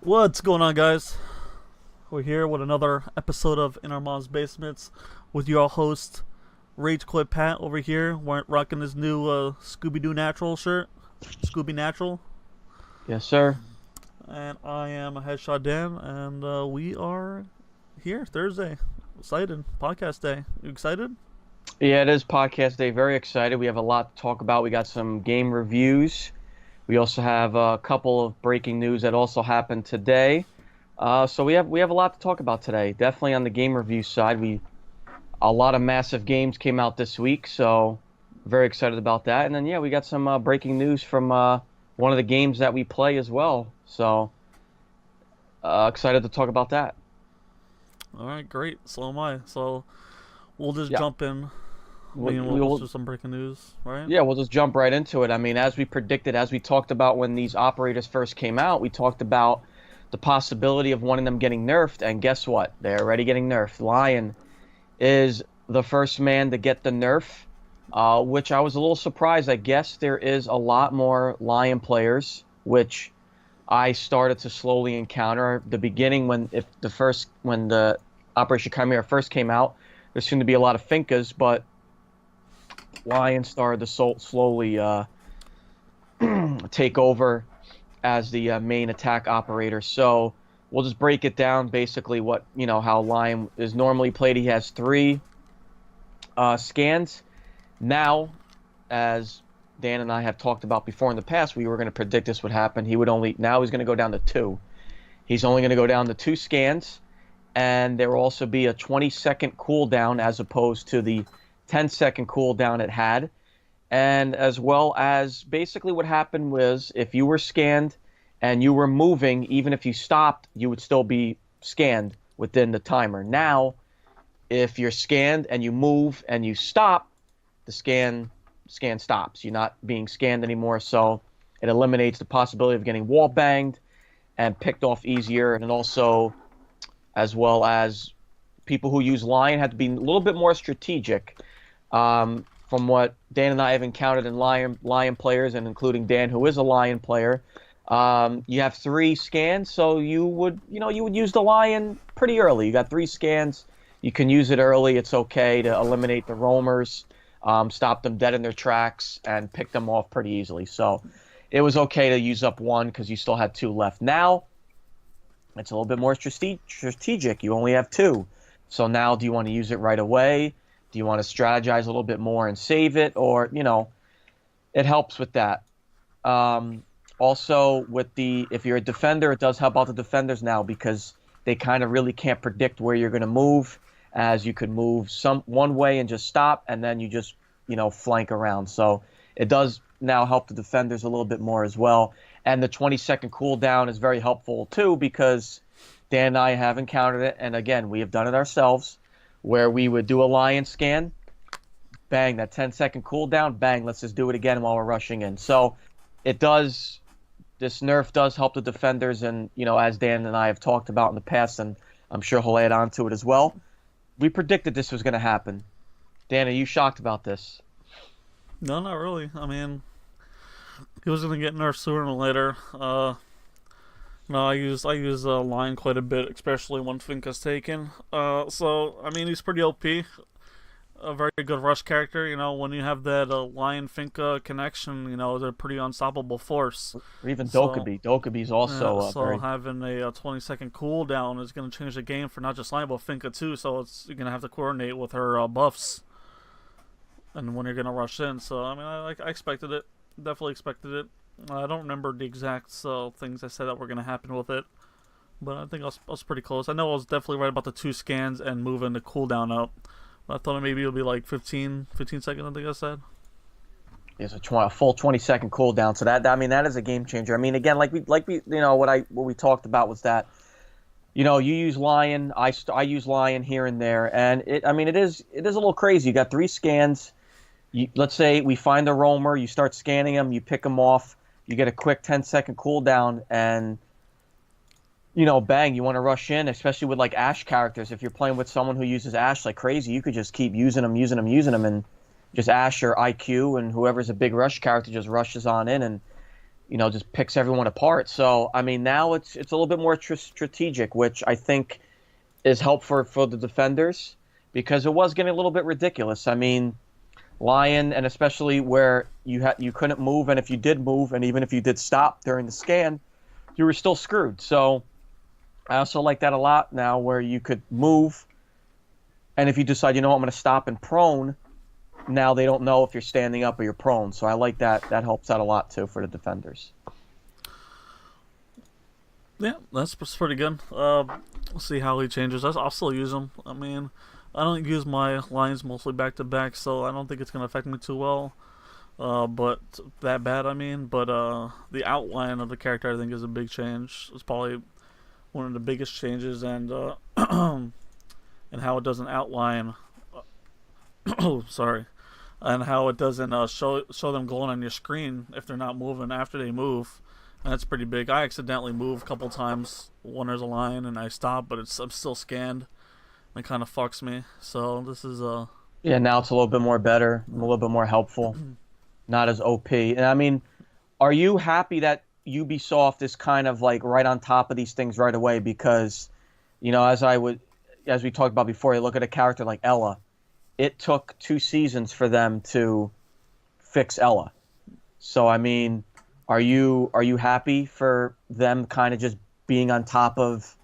What's going on, guys? We're here with another episode of In Our Mom's Basements with your host, Rage Quit Pat over here, rocking his new Scooby-Doo Natural shirt. Scooby Natural. Yes, sir. And I am Headshot Dan, and we are here Thursday. Excited. Podcast day. You excited? Yeah, it is podcast day. Very excited. We have a lot to talk about. We got some game reviews. We also have a couple of breaking news that also happened today. So we have a lot to talk about today. Definitely on the game review side, a lot of massive games came out this week, so very excited about that. And then we got some breaking news from one of the games that we play as well. So excited to talk about that. All right, great. So am I. So we'll just Yeah. jump in. We'll do some breaking news, right? Yeah, we'll just jump right into it. I mean, as we predicted, as we talked about when these operators first came out, we talked about the possibility of one of them getting nerfed, and guess what? They're already getting nerfed. Lion is the first man to get the nerf, which I was a little surprised. I guess there is a lot more Lion players, which I started to slowly encounter. The beginning, when the Operation Chimera first came out, there seemed to be a lot of Finkas, but Lion started to slowly take over as the main attack operator. So we'll just break it down. Basically, how Lion is normally played. He has 3 scans. Now, as Dan and I have talked about before in the past, we were going to predict this would happen. Now he's going to go down to 2. He's only going to go down to 2 scans, and there will also be a 20-second cooldown as opposed to the 10-second cooldown it had. And as well as basically what happened was if you were scanned and you were moving, even if you stopped, you would still be scanned within the timer. Now, if you're scanned and you move and you stop, the scan stops. You're not being scanned anymore, so it eliminates the possibility of getting wall banged and picked off easier. And also, as well as people who use Lion have to be a little bit more strategic. From what Dan and I have encountered in Lion players, and including Dan, who is a Lion player, you have 3 scans, so you would use the Lion pretty early. You got 3 scans, you can use it early. It's okay to eliminate the roamers, stop them dead in their tracks, and pick them off pretty easily. So it was okay to use up 1 because you still had 2 left. Now it's a little bit more strategic. You only have 2. So now, do you want to use it right away? Do you want to strategize a little bit more and save it? Or, it helps with that. Also, if you're a defender, it does help out the defenders now because they kind of really can't predict where you're going to move, as you could move one way and just stop, and then you just, flank around. So it does now help the defenders a little bit more as well. And the 20-second cooldown is very helpful too because Dan and I have encountered it, and again, we have done it ourselves, where we would do a Lion scan, bang, that 10-second cooldown, bang, let's just do it again while we're rushing in. So this nerf does help the defenders, and, as Dan and I have talked about in the past, and I'm sure he'll add on to it as well, we predicted this was going to happen. Dan, are you shocked about this? No, not really. I mean, he was going to get nerfed sooner or later. No, I use Lion quite a bit, especially when Finka's taken. So I mean, he's pretty OP, a very good rush character. When you have that Lion Finka connection, they're a pretty unstoppable force. Or even Dokkaebi. Dokkaebi's also having a 20-second cooldown is going to change the game for not just Lion but Finka too. So you're going to have to coordinate with her buffs, and when you're going to rush in. So I mean, I expected it. Definitely expected it. I don't remember the exact things I said that were going to happen with it, but I think I was pretty close. I know I was definitely right about the 2 scans and moving the cooldown up. But I thought maybe it would be like 15 seconds, I think I said. It's a full 20-second cooldown, so that is a game changer. I mean, again, like we what we talked about was that, you use Lion, I use Lion here and there, and it is a little crazy. You got 3 scans. Let's say we find a roamer, you start scanning them, you pick them off. You get a quick 10-second cooldown, and, bang, you want to rush in, especially with, Ash characters. If you're playing with someone who uses Ash like crazy, you could just keep using them, and just Ash or IQ, and whoever's a big rush character just rushes on in, and just picks everyone apart. So I mean, now it's a little bit more strategic, which I think is helpful for the defenders because it was getting a little bit ridiculous. I mean, Lion, and especially where you couldn't move, and if you did move, and even if you did stop during the scan, you were still screwed. So I also like that a lot now, where you could move, and if you decide, I'm going to stop and prone, now they don't know if you're standing up or you're prone. So I like that. That helps out a lot too for the defenders. Yeah, that's pretty good. We'll see how he changes. I'll still use him. I mean, I don't use my lines mostly back to back, so I don't think it's gonna affect me too well. But that bad, I mean. But the outline of the character, I think, is a big change. It's probably one of the biggest changes, and and how it doesn't outline. Sorry, and how it doesn't show them glowing on your screen if they're not moving after they move. And that's pretty big. I accidentally moved a couple times when there's a line and I stop, but I'm still scanned. It kind of fucks me. So this is Yeah, now it's a little bit more better, a little bit more helpful, not as OP. And I mean, are you happy that Ubisoft is kind of like right on top of these things right away? Because, as we talked about before, you look at a character like Ella. It took 2 seasons for them to fix Ella. So I mean, are you happy for them kind of just being on top of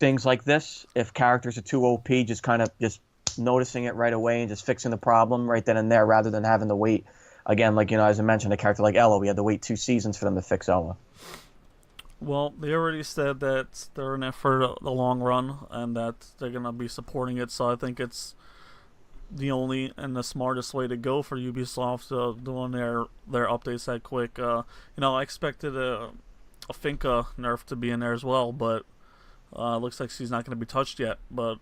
things like this? If characters are too OP, just kind of just noticing it right away and just fixing the problem right then and there, rather than having to wait. Again, like, as I mentioned, a character like Ella, we had to wait 2 seasons for them to fix Ella. Well, they already said that they're in it for the long run and that they're going to be supporting it, so I think it's the only and the smartest way to go for Ubisoft doing their updates that quick. I expected a Finka nerf to be in there as well, but looks like she's not going to be touched yet. But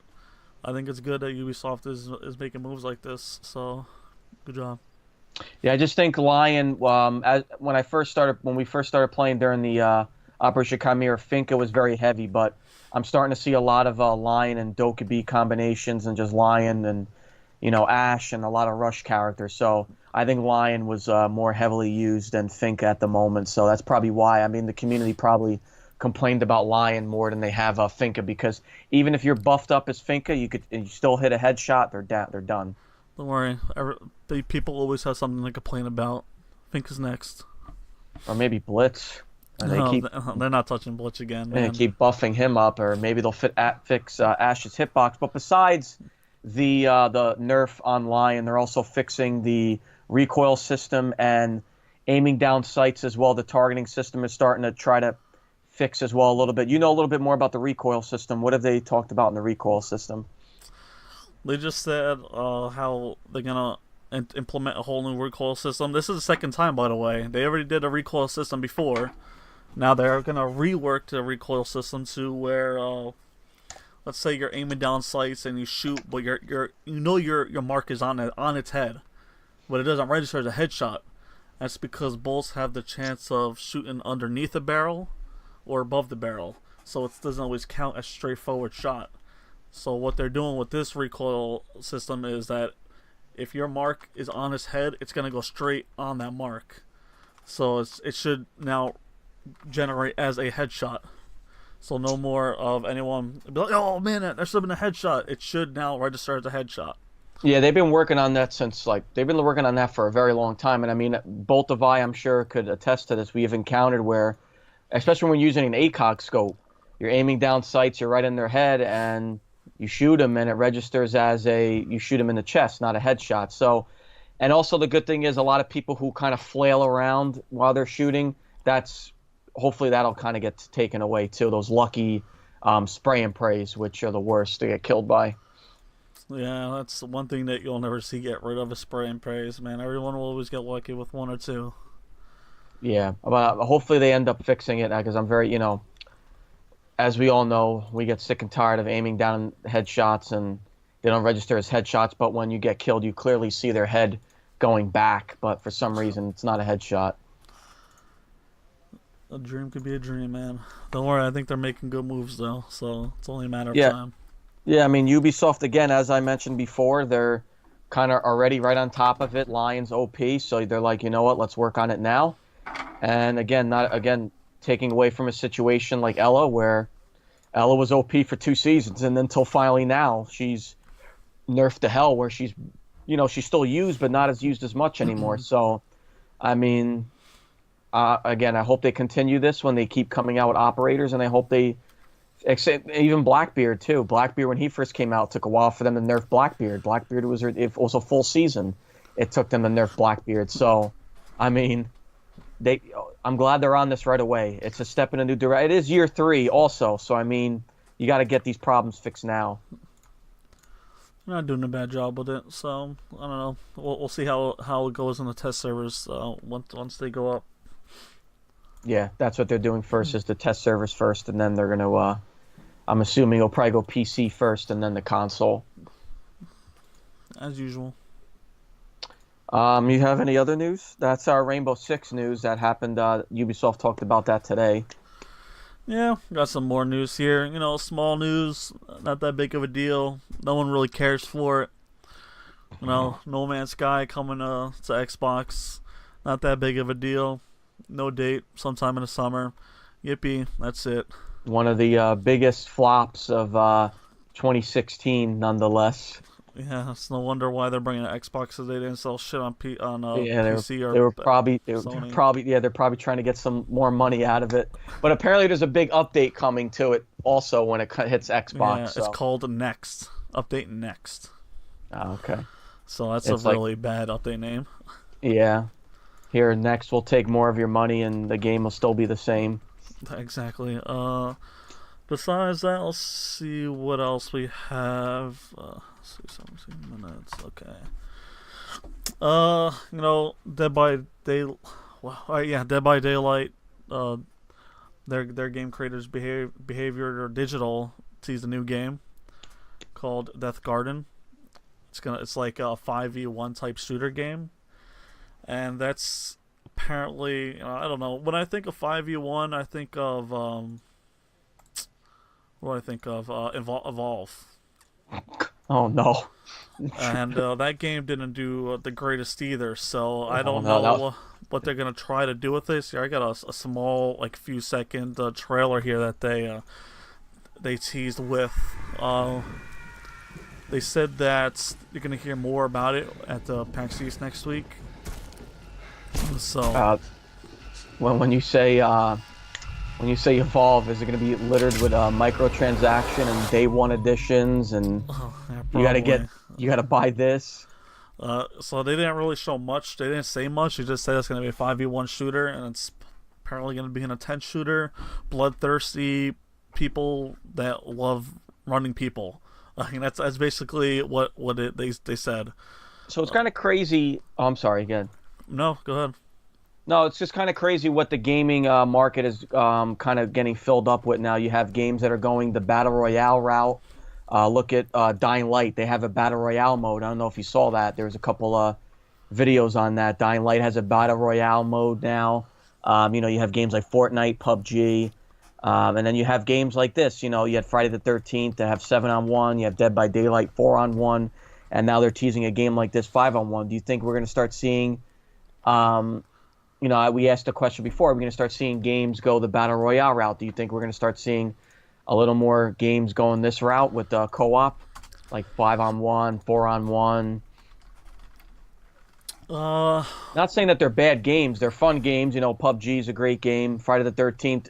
I think it's good that Ubisoft is making moves like this, so good job. Yeah, I just think Lion, when we first started playing during the Operation Chimera, Finka was very heavy, but I'm starting to see a lot of Lion and Dokkaebi combinations, and just Lion and Ash, and a lot of rush characters. So I think Lion was more heavily used than Finka at the moment. So that's probably why. I mean, the community probably complained about Lion more than they have Finka, because even if you're buffed up as Finka, you still hit a headshot, they're done. Don't worry. People always have something to complain about. Finka's next. Or maybe Blitz. They're not touching Blitz again. And they keep buffing him up, or maybe they'll fix Ash's hitbox. But besides the nerf on Lion, they're also fixing the recoil system and aiming down sights as well. The targeting system is starting to try to fix as well a little bit. You know a little bit more about the recoil system. What have they talked about in the recoil system? They just said how they're gonna implement a whole new recoil system. This is the second time, by the way. They already did a recoil system before. Now they're gonna rework the recoil system to where, let's say you're aiming down sights and you shoot, but your mark is on its head, but it doesn't register as a headshot. That's because bullets have the chance of shooting underneath the barrel or above the barrel, so it doesn't always count as straightforward shot. So what they're doing with this recoil system is that if your mark is on his head, it's going to go straight on that mark. So it should now generate as a headshot. So no more of anyone be like, oh man, there should have been a headshot. It should now register as a headshot. Yeah, they've been working on that for a very long time. And I mean, both of I'm sure could attest to this. We have encountered where, especially when using an ACOG scope, you're aiming down sights, you're right in their head, and you shoot them, and it registers as you shoot them in the chest, not a headshot. So, and also the good thing is a lot of people who kind of flail around while they're shooting, hopefully that'll kind of get taken away too. Those lucky spray and prays, which are the worst to get killed by. Yeah, that's one thing that you'll never see get rid of, is spray and praise, man. Everyone will always get lucky with one or two. Yeah, but hopefully they end up fixing it, because I'm very, as we all know, we get sick and tired of aiming down headshots and they don't register as headshots, but when you get killed, you clearly see their head going back, but for some reason, it's not a headshot. A dream could be a dream, man. Don't worry, I think they're making good moves, though, so it's only a matter of time. Yeah, I mean, Ubisoft, again, as I mentioned before, they're kind of already right on top of it. Lion's OP, so they're like, you know what, let's work on it now. And again, not again taking away from a situation like Ella, where Ella was OP for 2 seasons, and until finally now she's nerfed to hell, where she's still used, but not as used as much anymore. So, I mean, again, I hope they continue this when they keep coming out with operators, and I hope they, even Blackbeard too. Blackbeard, when he first came out, took a while for them to nerf Blackbeard. Blackbeard was a full season. It took them to nerf Blackbeard. So, I mean, I'm glad they're on this right away. It's a step in a new direction. It is year 3 also, so I mean, you got to get these problems fixed now. They're not doing a bad job with it, so I don't know. We'll see how it goes in the test servers once they go up. Yeah, that's what they're doing first, is the test servers first, and then they're going to, I'm assuming it'll probably go PC first and then the console. As usual. You have any other news? That's our Rainbow Six news that happened. Ubisoft talked about that today. Yeah, got some more news here. You know, small news, not that big of a deal. No one really cares for it. You know, No Man's Sky coming to Xbox, not that big of a deal. No date, sometime in the summer. Yippee, that's it. One of the biggest flops of 2016, nonetheless. Yeah, it's no wonder why they're bringing an Xbox, because they didn't sell shit on PC or they're probably Sony. they're probably trying to get some more money out of it. But apparently, there's a big update coming to it also when it hits Xbox. Yeah, it's called Next. Update Next. Oh, okay. So that's a really bad update name. Yeah. Here, Next will take more of your money, and the game will still be the same. Exactly. Besides that, let's see what else we have. Let's see, 17 minutes. Okay. You know, Dead by Daylight. Their game creators Behaviour Digital teased a new game called Deathgarden. It's like a 5v1 type shooter game, and that's apparently, I don't know. When I think of 5v1, I think of what do I think of? Evolve. Oh no. And that game didn't do the greatest either, so I don't know what they're gonna try to do with this. Here, I got a small, like, few second trailer here that they teased with. They said that you're gonna hear more about it at the PAX East next week. So when you say Evolve, is it going to be littered with microtransaction and day one editions, and you gotta buy this? So they didn't really show much. They didn't say much. They just said it's going to be a 5v1 shooter, and it's apparently going to be an intense shooter, bloodthirsty people that love running people. I mean, that's basically what they said. So it's kind of crazy. Oh, I'm sorry again. No, go ahead. No, it's just kind of crazy what the gaming market is kind of getting filled up with now. You have games that are going the Battle Royale route. Look at Dying Light. They have a Battle Royale mode. I don't know if you saw that. There's a couple videos on that. Dying Light has a Battle Royale mode now. You have games like Fortnite, PUBG. And then you have games like this. You had Friday the 13th that have 7-on-1. You have Dead by Daylight 4-on-1. And now they're teasing a game like this 5-on-1. Do you think we're going to start seeing... we asked the question before, we're going to start seeing games go the Battle Royale route. Do you think we're going to start seeing a little more games going this route with co-op, like 5-on-1, 4-on-1? Not saying that they're bad games. They're fun games. PUBG is a great game. Friday the 13th,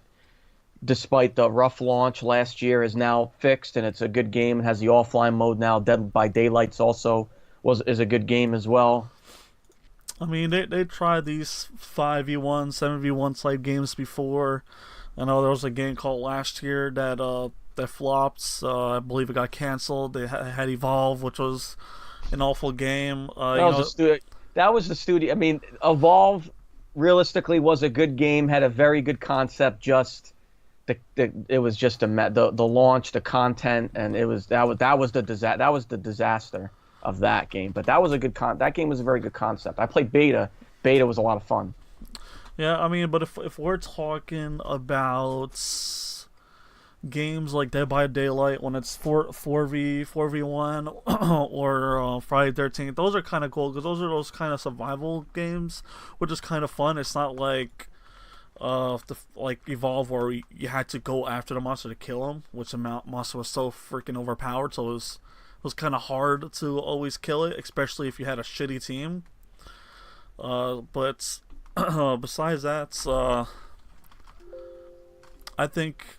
despite the rough launch last year, is now fixed, and it's a good game. It has the offline mode now. Dead by Daylight's also is a good game as well. I mean, they tried these 5v1, 7v1 type games before. I know there was a game called last year that flopped. I believe it got canceled. They had Evolve, which was an awful game. That was the studio. I mean, Evolve realistically was a good game, had a very good concept. Just it was just the launch, the content, and that was the disaster of that game. But that was that game was a very good concept. I played beta. Beta was a lot of fun. Yeah, I mean, but if we're talking about games like Dead by Daylight, when it's 4v1 or Friday 13th, those are kind of cool, because those are those kind of survival games, which is kind of fun. It's not like like Evolve, where you had to go after the monster to kill him, which the monster was so freaking overpowered, so it was kind of hard to always kill it, especially if you had a shitty team. But besides that, I think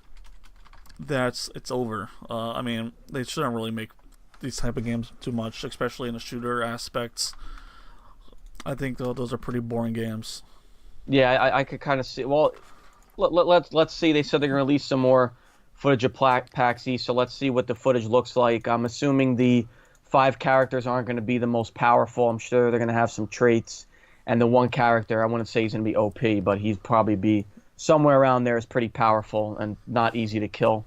that it's over. I mean, they shouldn't really make these type of games too much, especially in the shooter aspects. I think those are pretty boring games. Yeah, I could kind of see. Well, let's see. They said they're going to release some more footage of PAX East, so let's see what the footage looks like. I'm assuming the 5 characters aren't going to be the most powerful. I'm sure they're going to have some traits. And the one character, I wouldn't say he's going to be OP, but he'd probably be somewhere around there is pretty powerful and not easy to kill.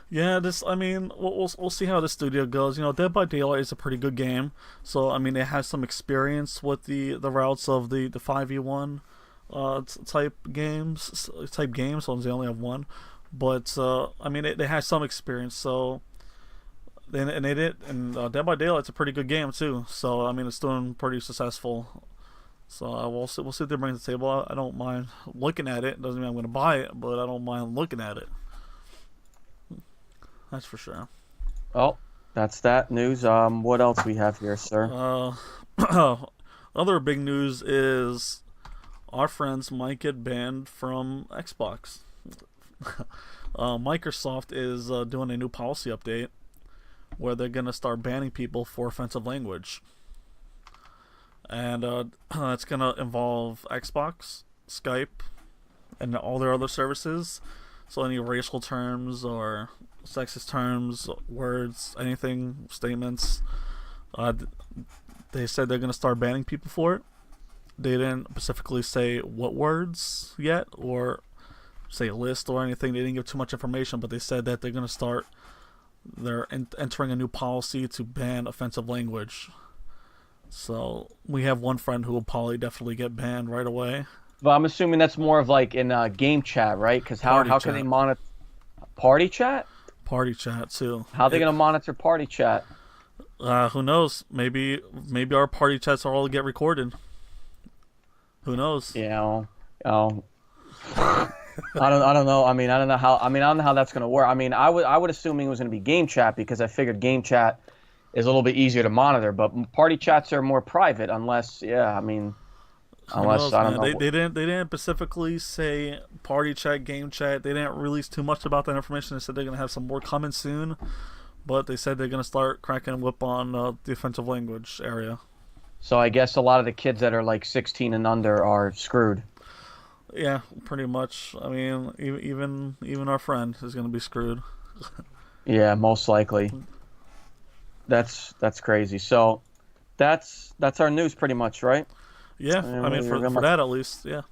Yeah, I mean, we'll see how the studio goes. You know, Dead by Daylight is a pretty good game, so I mean, it has some experience with the routes of the 5v1 type games. So they only have one, but I mean, they have some experience. So and they did, and Dead by Daylight's a pretty good game too. So I mean, it's doing pretty successful. So we'll see what they bring to the table. I don't mind looking at it. Doesn't mean I'm going to buy it, but I don't mind looking at it. That's for sure. Oh, that's that news. What else we have here, sir? Other big news is our friends might get banned from Xbox. Microsoft is doing a new policy update where they're going to start banning people for offensive language. And it's going to involve Xbox, Skype, and all their other services. So any racial terms or sexist terms, words, anything, statements, they said they're going to start banning people for it. They didn't specifically say what words yet, or say a list or anything. They didn't give too much information, but they said that they're going to start, they're entering a new policy to ban offensive language. So we have one friend who will probably definitely get banned right away. But I'm assuming that's more of like in game chat, right? Because how can they monitor party chat? Party chat too. How are they going to monitor party chat? Who knows? Maybe our party chats all get recorded. Who knows? Yeah. Oh. I don't know. I don't know how that's going to work. I mean, I would assuming it was going to be game chat because I figured game chat is a little bit easier to monitor, but party chats are more private unless I don't know. They didn't specifically say party chat, game chat. They didn't release too much about that information. They said they're going to have some more coming soon, but they said they're going to start cracking a whip on the offensive language area. So I guess a lot of the kids that are like 16 and under are screwed. Yeah, pretty much. I mean, even our friend is going to be screwed. Yeah, most likely. That's crazy. So that's our news pretty much, right? Yeah, I mean, for that at least, yeah.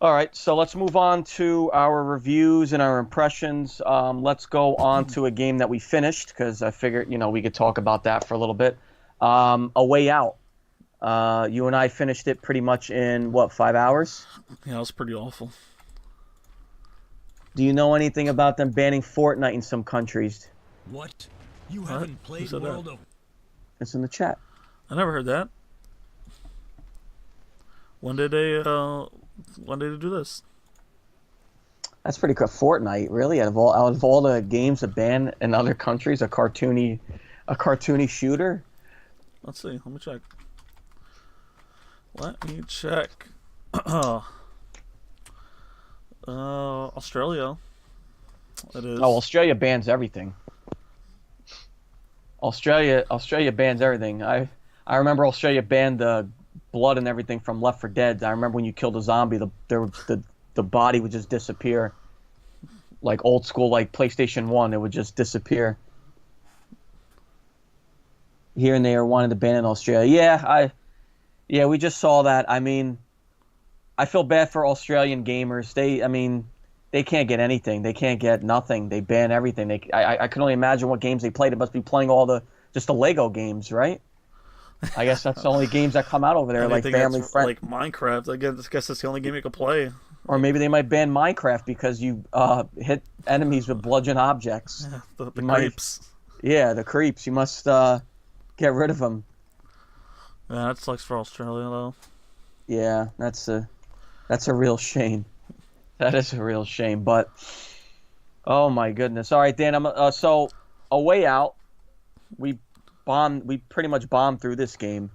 All right, so let's move on to our reviews and our impressions. Let's go on to a game that we finished because I figured, we could talk about that for a little bit. A Way Out. You and I finished it pretty much in, 5 hours? Yeah, it was pretty awful. Do you know anything about them banning Fortnite in some countries? What? You haven't played World of... It's in the chat. I never heard that. When did they do this? That's pretty cool. Fortnite, really? Out of all the games that ban in other countries, a cartoony shooter? Let's see. Let me check. Australia. It is. Oh, Australia bans everything. Australia bans everything. I remember Australia banned the blood and everything from Left 4 Dead. I remember when you killed a zombie, the body would just disappear. Like old school, like PlayStation 1, it would just disappear. Here and there wanted to ban in Australia. Yeah, we just saw that. I mean, I feel bad for Australian gamers. They can't get anything. They can't get nothing. They ban everything. I can only imagine what games they played. They must be playing just the Lego games, right? I guess that's the only games that come out over there, like Family Friend. Like Minecraft. I guess that's the only game you can play. Or maybe they might ban Minecraft because you hit enemies with bludgeon objects. Yeah, the creeps. Yeah, the creeps. You must get rid of them. Yeah, that sucks for Australia, though. Yeah, that's a real shame. That is a real shame, but oh my goodness. All right, Dan. So A Way Out. We pretty much bombed through this game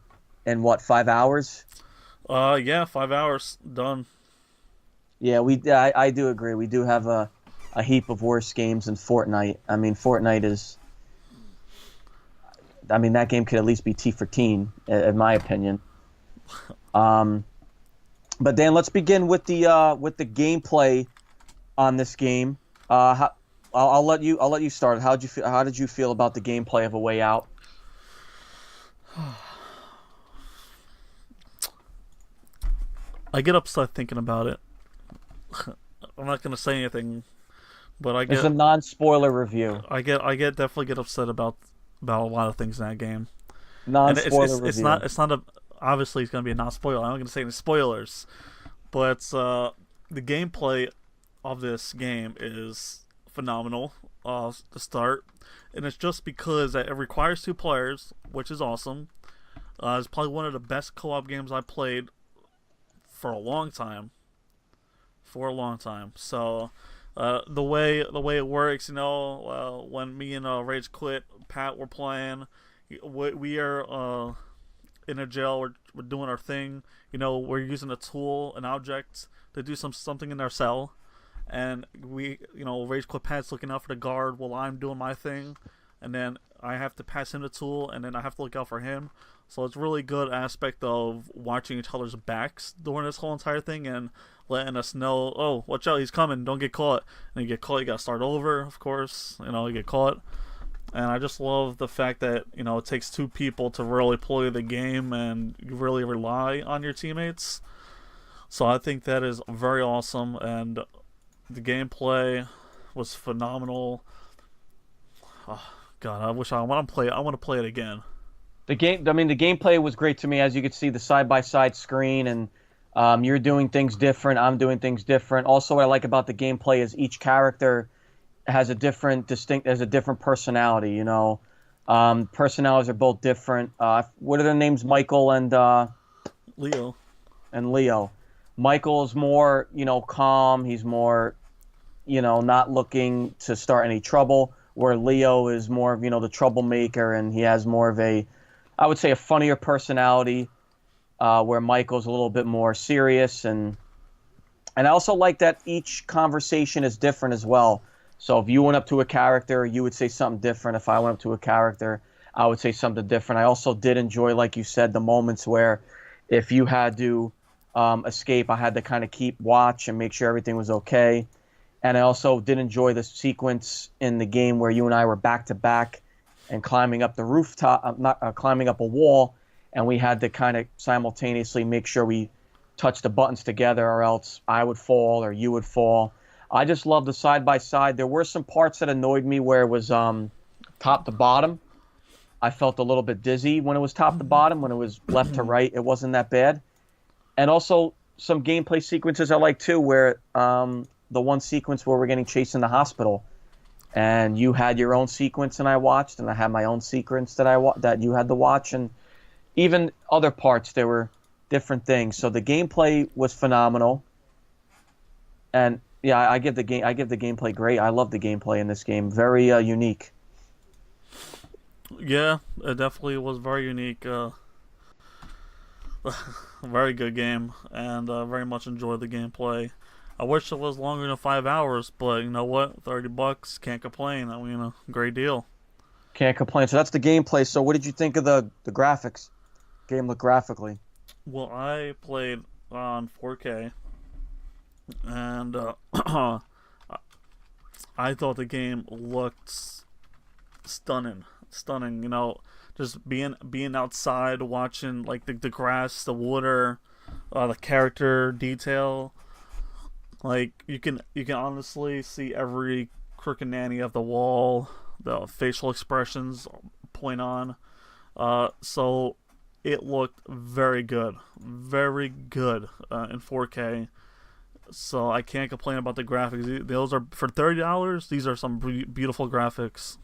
in what, 5 hours? Yeah, 5 hours done. Yeah, I do agree. We do have a heap of worse games than Fortnite. I mean, Fortnite is. I mean, that game could at least be T for teen, in my opinion. But Dan, let's begin with the gameplay on this game. I'll let you start. How did you feel about the gameplay of A Way Out? I get upset thinking about it. I'm not gonna say anything, but It's a non-spoiler review. I definitely get upset about a lot of things in that game. Non-spoiler review. It's not a obviously it's gonna be a non-spoiler. I'm not gonna say any spoilers, but the gameplay of this game is phenomenal to start, and it's just because that it requires 2 players, which is awesome. It's probably one of the best co-op games I played for a long time. So the way it works, when me and Rage Quit, Pat were playing, we are in a jail. We're doing our thing. We're using a tool, an object to do something in our cell, and Rage Quit Pat's looking out for the guard while I'm doing my thing, and then I have to pass him the tool, and then I have to look out for him. So it's really good aspect of watching each other's backs during this whole entire thing and letting us know, oh, watch out, he's coming, don't get caught. And you get caught, you gotta start over, of course. You get caught. And I just love the fact that, it takes 2 people to really play the game and you really rely on your teammates. So I think that is very awesome, and the gameplay was phenomenal. Oh, God, I want to play it again. The gameplay was great to me. As you could see, the side-by-side screen, and you're doing things different. I'm doing things different. Also, what I like about the gameplay is each character has a different personality. Personalities are both different. What are their names? Michael and Leo. And Leo. Michael is more, calm. He's more, not looking to start any trouble. Where Leo is more of, the troublemaker, and he has more of I would say a funnier personality, where Michael's a little bit more serious, and I also like that each conversation is different as well. So if you went up to a character, you would say something different. If I went up to a character, I would say something different. I also did enjoy, like you said, the moments where if you had to escape, I had to kind of keep watch and make sure everything was okay. And I also did enjoy the sequence in the game where you and I were back to back and climbing up the rooftop, climbing up a wall, and we had to kind of simultaneously make sure we touched the buttons together, or else I would fall or you would fall. I just love the side-by-side. There were some parts that annoyed me where it was top to bottom. I felt a little bit dizzy when it was top to bottom. When it was left to right, it wasn't that bad. And also some gameplay sequences I like too, where the one sequence where we're getting chased in the hospital, and you had your own sequence and I watched, and I had my own sequence that you had to watch, and even other parts, there were different things. So the gameplay was phenomenal, and yeah, I give the gameplay great. I love the gameplay in this game, very unique. Yeah, it definitely was very unique. Very good game, and very much enjoyed the gameplay. I wish it was longer than 5 hours, but you know what? $30, can't complain. I mean, great deal. Can't complain. So that's the gameplay. So what did you think of the graphics? Game looked graphically. Well, I played on 4K, and I thought the game looked stunning. Just being outside, watching like the grass, the water, the character detail. Like you can honestly see every crook and nanny of the wall, the facial expressions point on. So it looked very good in 4K. So I can't complain about the graphics. Those are for $30. These are some beautiful graphics.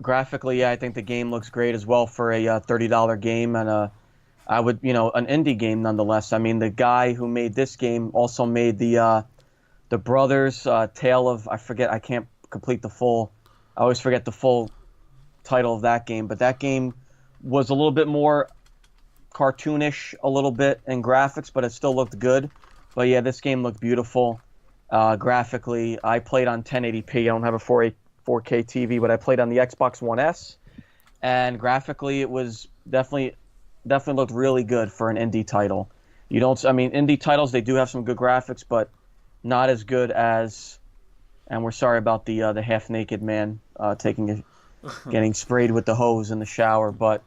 Graphically, yeah, I think the game looks great as well for a $30 game, and I would, an indie game nonetheless. I mean, the guy who made this game also made the brothers Tale of, I forget, I can't complete the full. I always forget the full title of that game, but that game was a little bit more cartoonish, a little bit in graphics, but it still looked good. But yeah, this game looked beautiful graphically. I played on 1080p. I don't have a 4K TV, but I played on the Xbox One S, and graphically it was definitely looked really good for an indie title. Indie titles, they do have some good graphics, but not as good as, and we're sorry about the half-naked man getting sprayed with the hose in the shower, but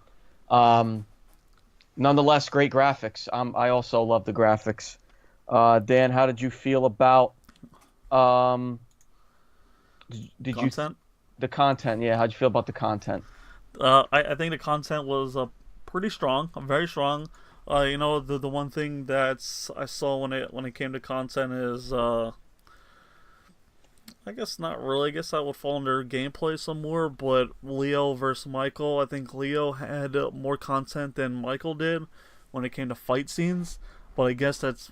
nonetheless, great graphics. I also love the graphics. Dan, how did you feel about Content? The content? Yeah, how'd you feel about the content? I think the content was pretty strong, very strong. The one thing that I saw when it came to content is I guess not really. I guess that would fall under gameplay some more, but Leo versus Michael, I think Leo had more content than Michael did when it came to fight scenes, but I guess that's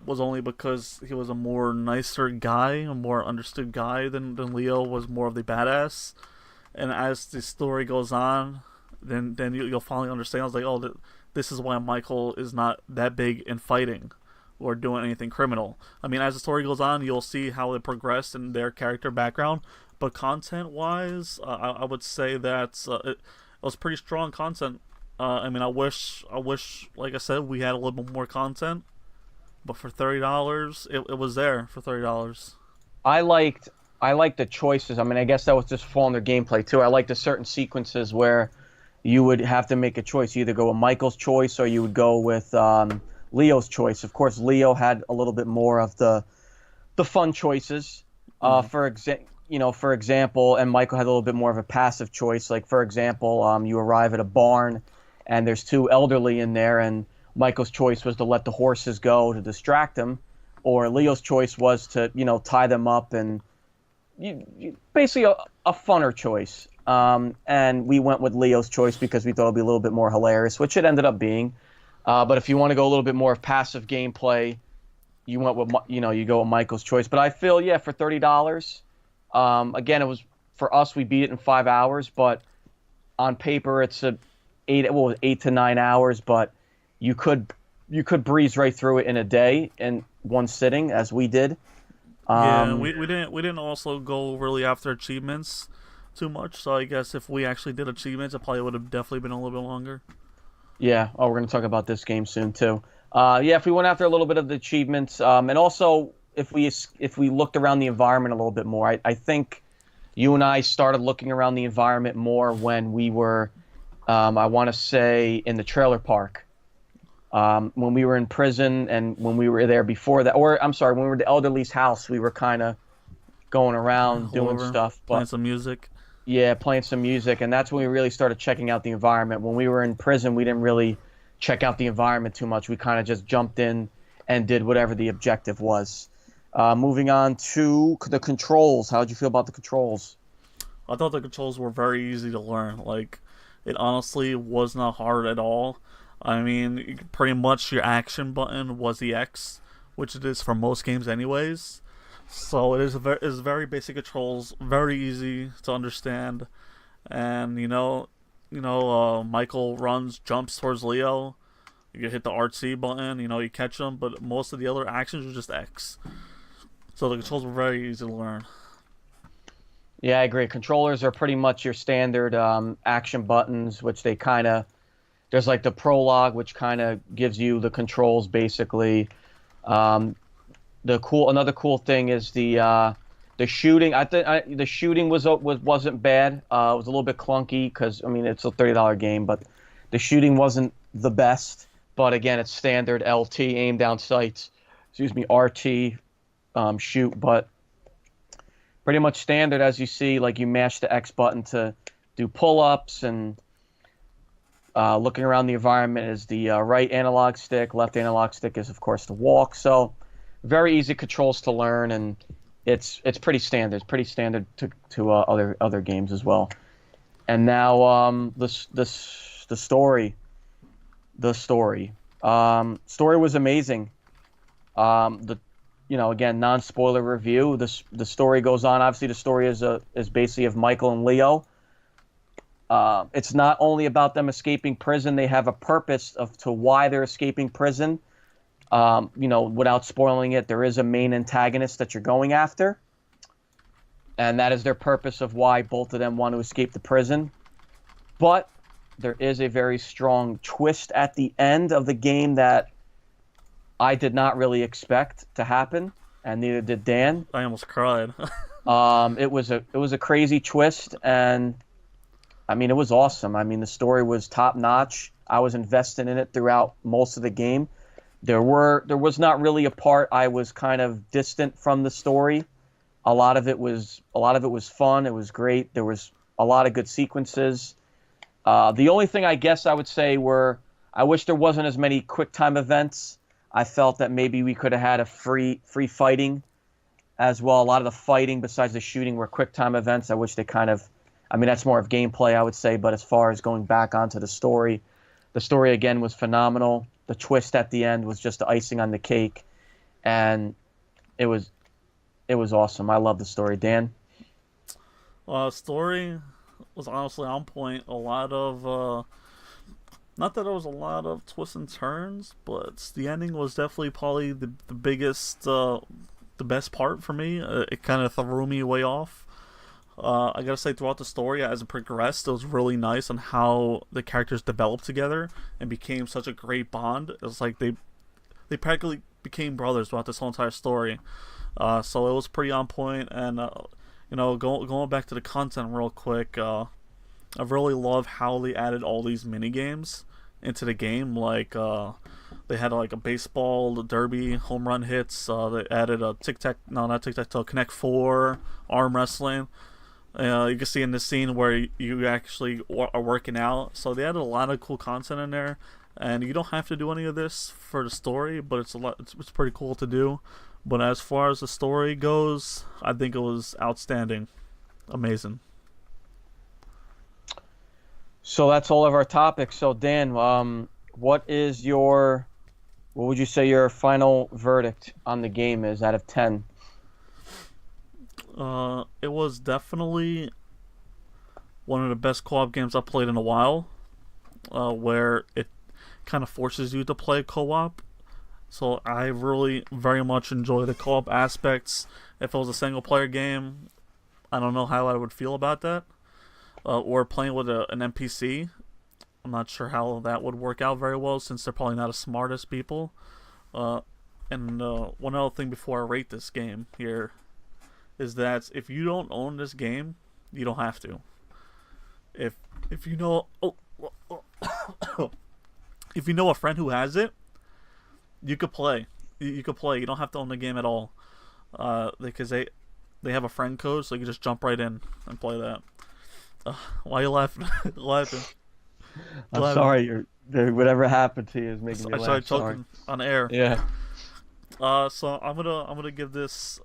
was only because he was a more nicer guy, a more understood guy than Leo was more of the badass. And as the story goes on, then you'll finally understand. I was like, oh, this is why Michael is not that big in fighting or doing anything criminal. I mean, as the story goes on, you'll see how it progressed in their character background. But content-wise, I would say that it was pretty strong content. I mean, I wish, like I said, we had a little bit more content. But for $30, it was there for $30. I liked the choices. I mean, I guess that was just fall under gameplay too. I liked the certain sequences where you would have to make a choice. You either go with Michael's choice or you would go with Leo's choice. Of course, Leo had a little bit more of the fun choices. For example, and Michael had a little bit more of a passive choice. Like, for example, you arrive at a barn and there's two elderly in there, and Michael's choice was to let the horses go to distract them, or Leo's choice was to, tie them up, and basically a funner choice. And we went with Leo's choice because we thought it'd be a little bit more hilarious, which it ended up being. But if you want to go a little bit more of passive gameplay, you went with, you go with Michael's choice. But I feel, for $30, again, it was, for us, we beat it in 5 hours, but on paper it's 8 to 9 hours, but you could breeze right through it in a day in one sitting, as we did. Yeah, we didn't also go really after achievements too much. So I guess if we actually did achievements, it probably would have definitely been a little bit longer. Yeah. Oh, we're gonna talk about this game soon too. If we went after a little bit of the achievements, and also if we looked around the environment a little bit more, I think you and I started looking around the environment more when we were, I want to say, in the trailer park. When we were in prison and when we were there before that, or I'm sorry, when we were at the elderly's house, we were kind of going around doing stuff. Playing some music. Yeah, playing some music, and that's when we really started checking out the environment. When we were in prison, we didn't really check out the environment too much. We kind of just jumped in and did whatever the objective was. Moving on to the controls. How did you feel about the controls? I thought the controls were very easy to learn. Like, it honestly was not hard at all. I mean, pretty much your action button was the X, which it is for most games anyways. So it is very basic controls, very easy to understand. And Michael jumps towards Leo. You hit the RT button, you catch him, but most of the other actions are just X. So the controls were very easy to learn. Yeah, I agree. Controllers are pretty much your standard action buttons, which they kind of... There's like the prologue, which kind of gives you the controls basically. Another cool thing is the shooting. I think the shooting wasn't bad. It was a little bit clunky because it's a $30 game, but the shooting wasn't the best. But again, it's standard LT, aim down sights. RT, shoot, but pretty much standard as you see. Like, you mash the X button to do pull-ups, and looking around the environment is the right analog stick. Left analog stick is, of course, the walk. So very easy controls to learn, and it's pretty standard. It's pretty standard to other games as well. And now the story. the story. Story was amazing. Again, non-spoiler review. The story goes on. Obviously, the story is basically of Michael and Leo. It's not only about them escaping prison. They have a purpose to why they're escaping prison. Without spoiling it, there is a main antagonist that you're going after. And that is their purpose of why both of them want to escape the prison. But there is a very strong twist at the end of the game that I did not really expect to happen, and neither did Dan. I almost cried. It was a crazy twist, and I mean, it was awesome. I mean, the story was top notch. I was invested in it throughout most of the game. There was not really a part I was kind of distant from the story. A lot of it was fun. It was great. There was a lot of good sequences. The only thing I guess I would say I wish there wasn't as many quick time events. I felt that maybe we could have had a free fighting as well. A lot of the fighting besides the shooting were quick time events. I wish they that's more of gameplay, I would say, but as far as going back onto the story again was phenomenal. The twist at the end was just the icing on the cake, and it was awesome. I love the story. Dan? Story was honestly on point. A lot of not that there was a lot of twists and turns, but the ending was definitely probably the biggest, the best part for me. It kind of threw me way off. I gotta say, throughout the story, as it progressed, it was really nice on how the characters developed together and became such a great bond. It was like they practically became brothers throughout this whole entire story. So it was pretty on point. And going back to the content real quick, I really love how they added all these mini games into the game. Like they had like a baseball derby, home run hits. They added a Connect 4, arm wrestling. You can see in the scene where you actually are working out. So they added a lot of cool content in there, and you don't have to do any of this for the story, but it's pretty cool to do. But as far as the story goes, I think it was outstanding, amazing. So that's all of our topics. So Dan, what would you say your final verdict on the game is out of 10? It was definitely one of the best co-op games I've played in a while, where it kind of forces you to play co-op. So I really very much enjoy the co-op aspects. If it was a single-player game, I don't know how I would feel about that. Or playing with an NPC, I'm not sure how that would work out very well, since they're probably not as smart as people. And one other thing before I rate this game here is that if you don't own this game, you don't have to. If you know if you know a friend who has it, you could play. You could play. You don't have to own the game at all. Because they have a friend code, so you can just jump right in and play that. Why are you laughing? I'm sorry. Whatever happened to you is making me laugh. I started choking on air. Yeah. So I'm gonna give this.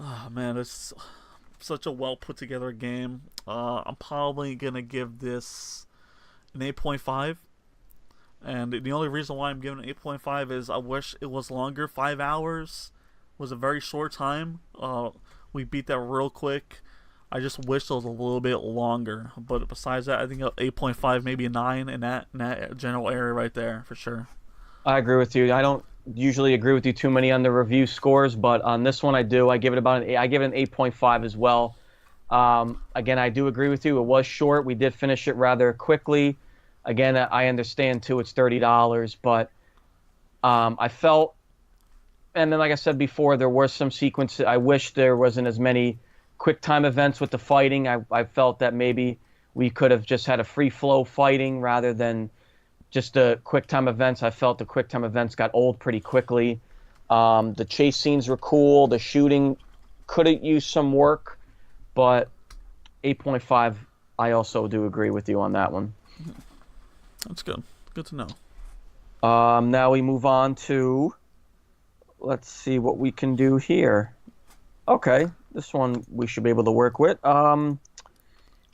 Oh man, it's such a well put together game. I'm probably gonna give this an 8.5. And the only reason why I'm giving it 8.5 is I wish it was longer. 5 hours was a very short time. We beat that real quick. I just wish it was a little bit longer. But besides that, I think 8.5, maybe a 9 in that general area right there for sure. I agree with you. I don't usually agree with you too many on the review scores, but on this one I do. I give it about an 8. I give it an 8.5 as well. Again, I do agree with you. It was short. We did finish it rather quickly. Again, I understand too. It's $30, but I felt, and then like I said before, there were some sequences. I wish there wasn't as many quick time events with the fighting. I felt that maybe we could have just had a free flow fighting rather than just the quick time events. I felt the quick time events got old pretty quickly. The chase scenes were cool. The shooting could have used some work, but 8.5, I also do agree with you on that one. That's good. Good to know. Now we move on to, let's see what we can do here. Okay, this one we should be able to work with.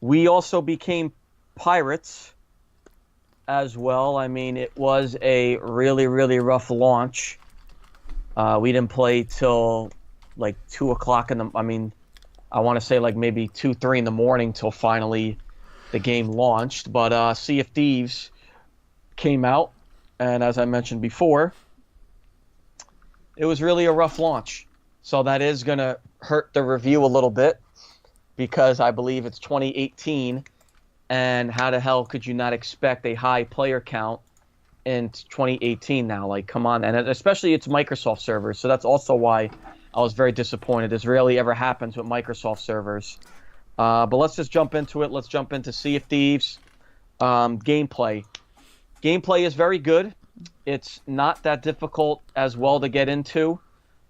We also became pirates as well. I mean, it was a really, really rough launch. We didn't play till like 2 o'clock in the. I mean, I want to say like maybe 2, 3 in the morning till finally the game launched. But Sea of Thieves came out, and as I mentioned before, it was really a rough launch. So that is going to hurt the review a little bit because I believe it's 2018, and how the hell could you not expect a high player count in 2018 now? Like, come on. And especially it's Microsoft servers, so that's also why I was very disappointed. This rarely ever happens with Microsoft servers. But let's just jump into it. Let's jump into Sea of Thieves. Gameplay. Gameplay is very good. It's not that difficult as well to get into.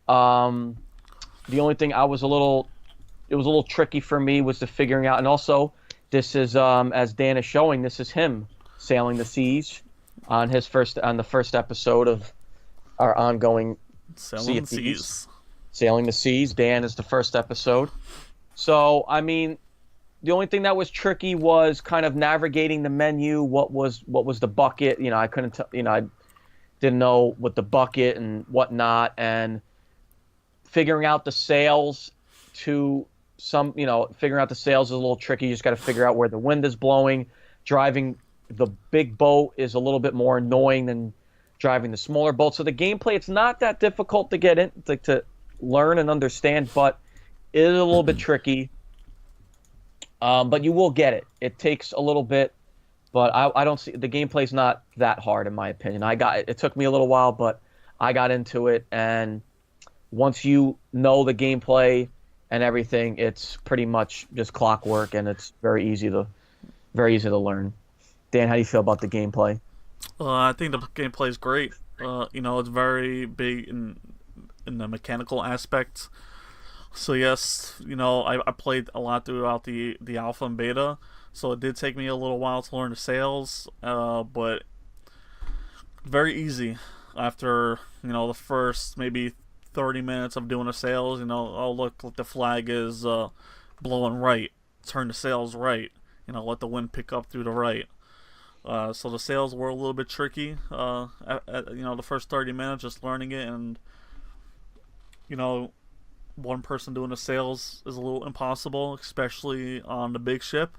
The only thing it was a little tricky for me was the figuring out. And also, this is, as Dan is showing, this is him sailing the seas on the first episode of our ongoing Sailing the Seas. Sailing the Seas. Dan is the first episode. So, I mean, the only thing that was tricky was kind of navigating the menu. What was the bucket? You know, I couldn't tell. You know, I didn't know what the bucket and whatnot, and figuring out the sails to some. You know, figuring out the sails is a little tricky. You just got to figure out where the wind is blowing. Driving the big boat is a little bit more annoying than driving the smaller boat. So the gameplay, it's not that difficult to get in, to learn and understand, but it is a little bit tricky. But you will get it. It takes a little bit, but I don't see the gameplay's not that hard in my opinion. It took me a little while, but I got into it, and once you know the gameplay and everything, it's pretty much just clockwork, and it's very easy to learn. Dan, how do you feel about the gameplay? I think the gameplay is great. You know, it's very big in the mechanical aspect. So yes, you know, I played a lot throughout the alpha and beta, so it did take me a little while to learn the sails, but very easy after, you know, the first maybe 30 minutes of doing the sails. You know, oh look, the flag is blowing right, turn the sails right, you know, let the wind pick up through the right. So the sails were a little bit tricky, you know, the first 30 minutes just learning it, and you know, one person doing the sails is a little impossible, especially on the big ship.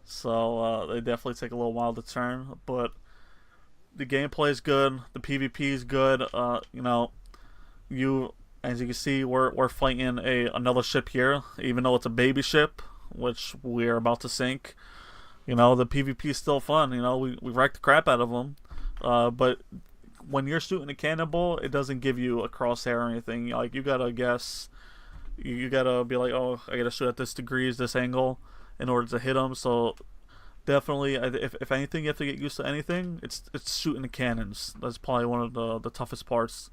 So they definitely take a little while to turn, but the gameplay is good. The PvP is good. You know, as you can see, we're fighting another ship here, even though it's a baby ship, which we're about to sink. You know, the PvP is still fun. You know, we wrecked the crap out of them, but when you're shooting a cannonball, it doesn't give you a crosshair or anything. Like, you gotta guess, you gotta be like, oh, I gotta shoot at this degrees, this angle, in order to hit them. So definitely, if anything, you have to get used to anything, it's shooting the cannons. That's probably one of the toughest parts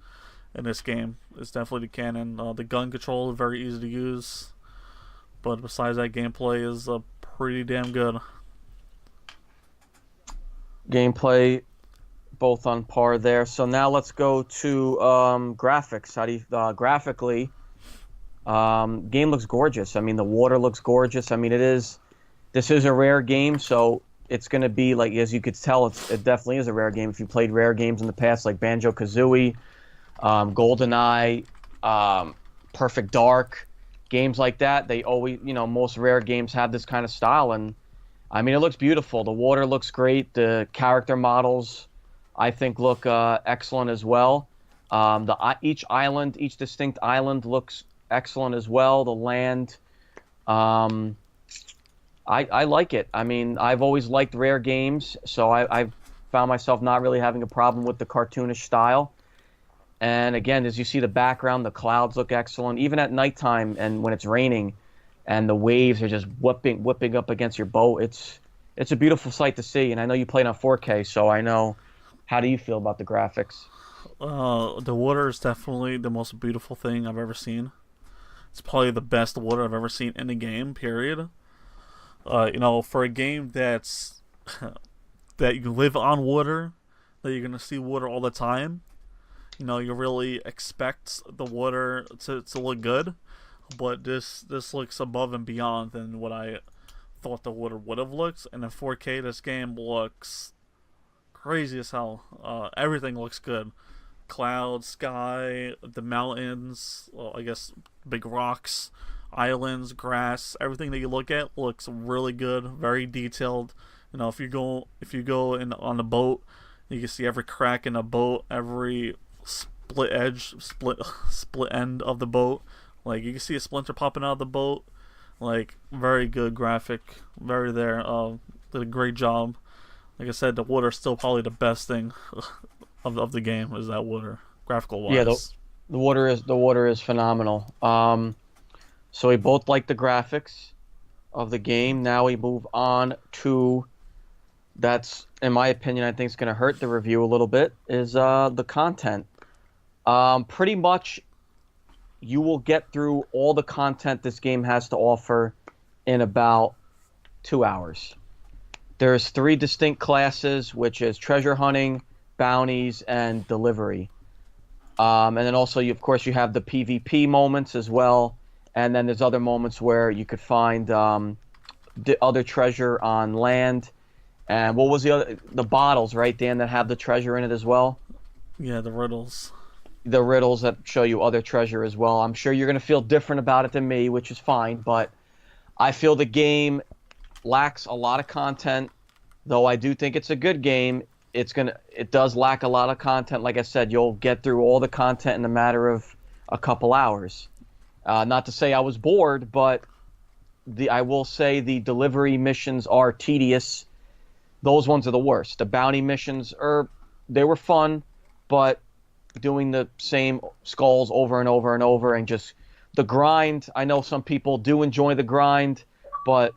in this game. It's definitely the cannon. The gun control is very easy to use, but besides that, gameplay is pretty damn good. Gameplay, both on par there. So now let's go to graphics. How do you graphically? Game looks gorgeous. I mean, the water looks gorgeous. I mean, this is a rare game, so it's going to be like, as you could tell, it definitely is a rare game. If you played rare games in the past, like Banjo-Kazooie, GoldenEye, Perfect Dark, games like that, they always, you know, most rare games have this kind of style, and I mean, it looks beautiful. The water looks great. The character models, I think, look excellent as well. Each distinct island looks excellent as well. The land, I like it. I mean, I've always liked rare games, so I've found myself not really having a problem with the cartoonish style. And again, as you see the background, the clouds look excellent. Even at nighttime and when it's raining, and the waves are just whipping up against your boat, it's a beautiful sight to see. And I know you played on 4K, so I know. How do you feel about the graphics? The water is definitely the most beautiful thing I've ever seen. It's probably the best water I've ever seen in a game, period. You know, for a game that's that you live on water, that you're gonna see water all the time, you know, you really expect the water to look good. But this looks above and beyond than what I thought the water would have looked. And in 4K, this game looks crazy as hell. Everything looks good. Clouds, sky, the mountains, well, I guess big rocks, islands, grass, everything that you look at looks really good, very detailed. You know, if you go in on the boat, you can see every crack in the boat, every split edge, split end of the boat. Like, you can see a splinter popping out of the boat. Like, very good graphic, very there. Did a great job. Like I said, the water's still probably the best thing of the game, is that water, graphical wise. Yeah, the water is phenomenal. So we both like the graphics of the game. Now we move on to, that's, in my opinion, I think it's going to hurt the review a little bit, is the content. Pretty much, you will get through all the content this game has to offer in about 2 hours. There's 3 distinct classes, which is treasure hunting, bounties, and delivery. And then also, of course, you have the PvP moments as well. And then there's other moments where you could find the other treasure on land. And what was the bottles, right, Dan, that have the treasure in it as well? Yeah, the riddles. The riddles that show you other treasure as well. I'm sure you're going to feel different about it than me, which is fine. But I feel the game lacks a lot of content. Though I do think it's a good game, it does lack a lot of content. Like I said, you'll get through all the content in a matter of a couple hours. Not to say I was bored, but I will say the delivery missions are tedious. Those ones are the worst. The bounty missions they were fun, but doing the same skulls over and over and over, and just the grind. I know some people do enjoy the grind, but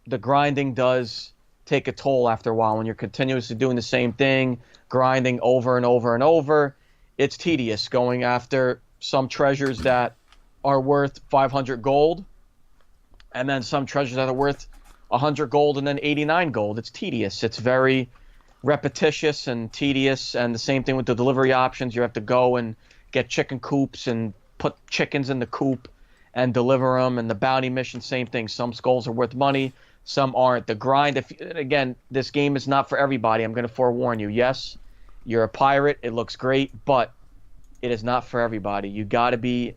the grinding does take a toll after a while when you're continuously doing the same thing, grinding over and over and over. It's tedious going after some treasures that are worth 500 gold, and then some treasures that are worth 100 gold and then 89 gold. It's tedious. It's very repetitious and tedious. And the same thing with the delivery options. You have to go and get chicken coops and put chickens in the coop and deliver them. And the bounty mission, same thing. Some skulls are worth money, some aren't. The grind, again, this game is not for everybody. I'm going to forewarn you. Yes, you're a pirate. It looks great, but it is not for everybody. You got to be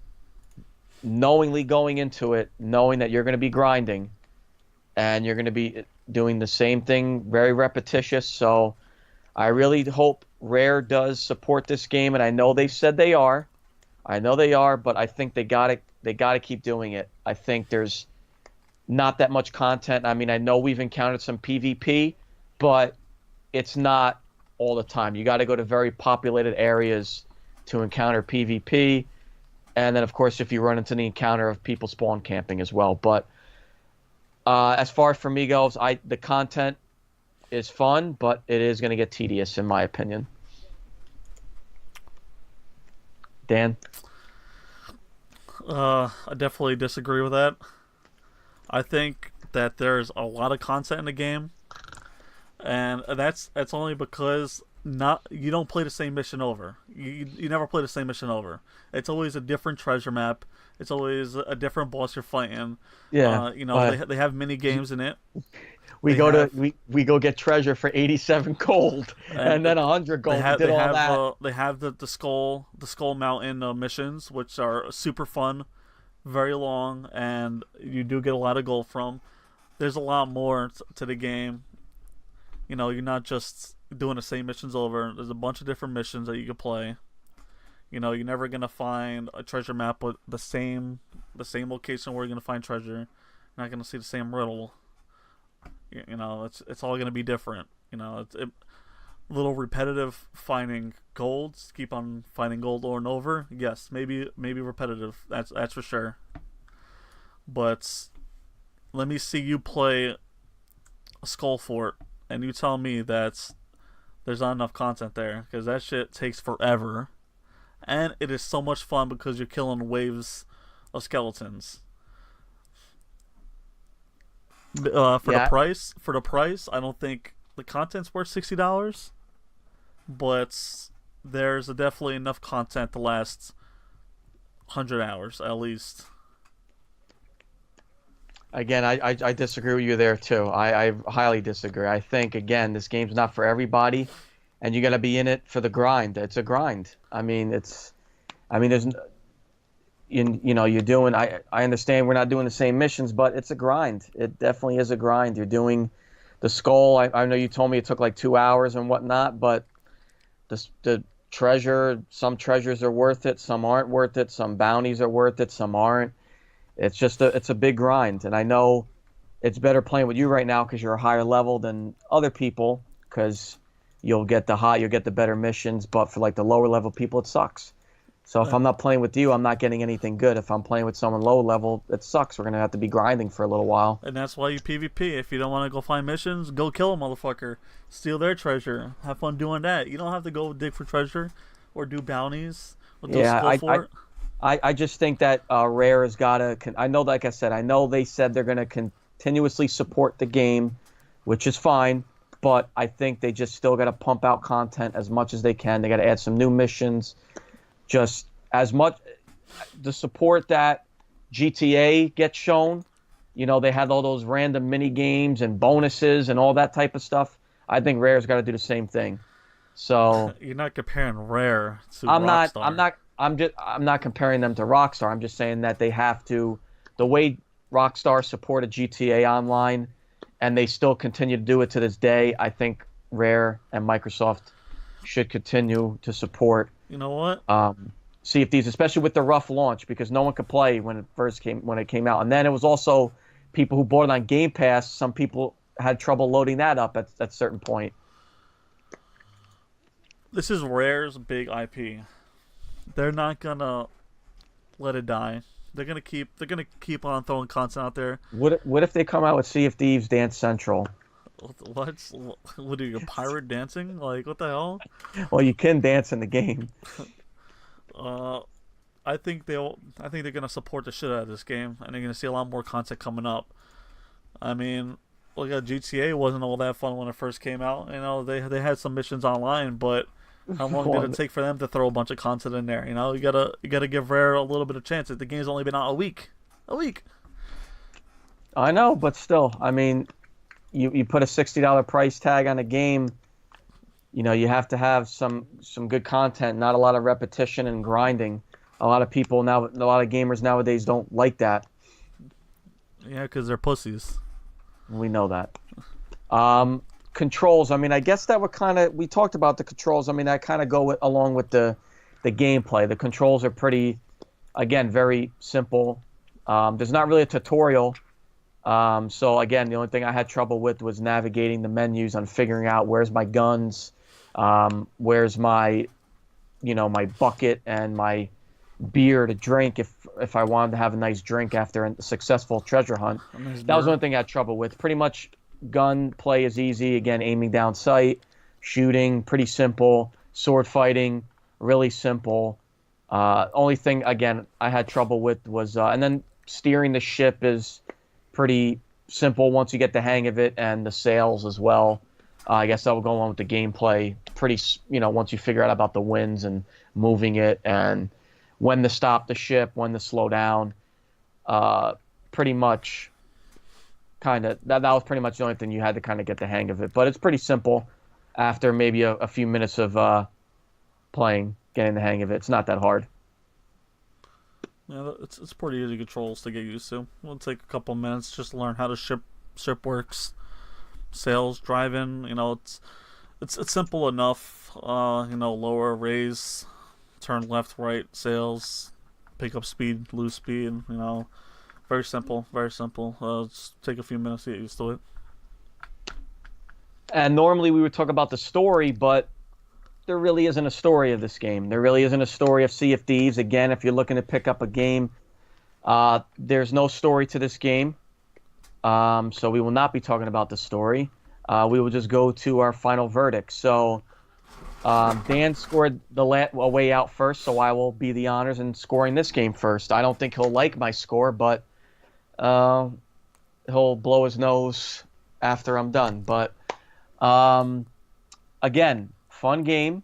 knowingly going into it, knowing that you're going to be grinding and you're going to be doing the same thing, very repetitious. So I really hope Rare does support this game, and I know they said they are. But I think they got to keep doing it. I think there's not that much content. I mean, I know we've encountered some PvP, but it's not all the time. You got to go to very populated areas to encounter PvP. And then, of course, if you run into the encounter of people spawn camping as well. But as far as for me goes, the content is fun, but it is going to get tedious, in my opinion. Dan? I definitely disagree with that. I think that there's a lot of content in the game, and that's only because you don't play the same mission over. You never play the same mission over. It's always a different treasure map. It's always a different boss you're fighting. Yeah, they have mini games in it. We go get treasure for 87 gold and then 100 gold. They have the skull mountain missions, which are super fun, very long, and you do get a lot of gold from. There's a lot more to the game. You know, you're not just doing the same missions over. There's a bunch of different missions that you can play. You know, you're never gonna find a treasure map with the same location where you're gonna find treasure. You're not gonna see the same riddle. You know, it's all gonna be different. You know, it's a little repetitive finding gold. Keep on finding gold over and over. Yes, maybe repetitive. That's for sure. But let me see you play a Skull Fort, and you tell me that there's not enough content there, because that shit takes forever. And it is so much fun because you're killing waves of skeletons. For the price, I don't think the content's worth $60, but there's definitely enough content to last 100 hours at least. Again, I disagree with you there too. I highly disagree. I think again, this game's not for everybody, and you got to be in it for the grind. It's a grind. I mean, there's you're doing. I understand we're not doing the same missions, but it's a grind. It definitely is a grind. You're doing the skull. I know you told me it took like 2 hours and whatnot, but the treasure. Some treasures are worth it. Some aren't worth it. Some bounties are worth it. Some aren't. It's a big grind, and I know it's better playing with you right now because you're a higher level than other people because you'll get the better missions. But for like the lower level people, it sucks. So if I'm not playing with you, I'm not getting anything good. If I'm playing with someone low level, it sucks. We're gonna have to be grinding for a little while. And that's why you PvP. If you don't want to go find missions, go kill a motherfucker, steal their treasure, have fun doing that. You don't have to go dig for treasure or do bounties with those skill for it. I just think that Rare has got to. I know, like I said, I know they said they're going to continuously support the game, which is fine. But I think they just still got to pump out content as much as they can. They got to add some new missions, just as much the support that GTA gets shown. You know, they had all those random mini games and bonuses and all that type of stuff. I think Rare's got to do the same thing. So you're not comparing Rare to Rockstar. I'm not comparing them to Rockstar. I'm just saying that they have to, the way Rockstar supported GTA Online, and they still continue to do it to this day. I think Rare and Microsoft should continue to support. You know what? Sea of Thieves, especially with the rough launch, because no one could play when it came out, and then it was also people who bought it on Game Pass. Some people had trouble loading that up at a certain point. This is Rare's big IP. They're not gonna let it die. They're gonna keep on throwing content out there. What if they come out with Sea of Thieves Dance Central? What are you, pirate dancing? Like, what the hell? Well, you can dance in the game. I think they're gonna support the shit out of this game, and they're gonna see a lot more content coming up. I mean, look at GTA wasn't all that fun when it first came out. You know, they had some missions online, but how long did it take for them to throw a bunch of content in there? You know, you gotta give Rare a little bit of chance. The game's only been out a week. I know, but still, I mean, you put a $60 price tag on a game. You know, you have to have some good content, not a lot of repetition and grinding. A lot of gamers nowadays don't like that. Yeah, because they're pussies. We know that. Controls, I mean, I guess that we talked about the controls. I mean, that kind of go along with the gameplay. The controls are pretty, again, very simple. There's not really a tutorial. So again, the only thing I had trouble with was navigating the menus on figuring out where's my guns, where's my bucket and my beer to drink if I wanted to have a nice drink after a successful treasure hunt. That was the only thing I had trouble with. Pretty much gun play is easy. Again, aiming down sight, shooting, pretty simple. Sword fighting, really simple. Only thing, again, I had trouble with was, and then steering the ship is pretty simple once you get the hang of it, and the sails as well. I guess that will go along with the gameplay. Pretty, once you figure out about the winds and moving it and when to stop the ship, when to slow down. Pretty much, that was pretty much the only thing you had to kind of get the hang of it. But it's pretty simple after maybe a few minutes of playing, getting the hang of it. It's not that hard. Yeah, it's pretty easy controls to get used to. It'll take a couple minutes just to learn how the ship works. Sails, driving, it's simple enough. Lower, raise, turn left, right, sails, pick up speed, lose speed. Very simple, very simple. Just take a few minutes to get used to it. And normally we would talk about the story, but there really isn't a story of this game. There really isn't a story of Sea of Thieves. Again, if you're looking to pick up a game, there's no story to this game. So we will not be talking about the story. We will just go to our final verdict. So Dan scored a way out first, so I will be the honors in scoring this game first. I don't think he'll like my score, but he'll blow his nose after I'm done. But again, fun game.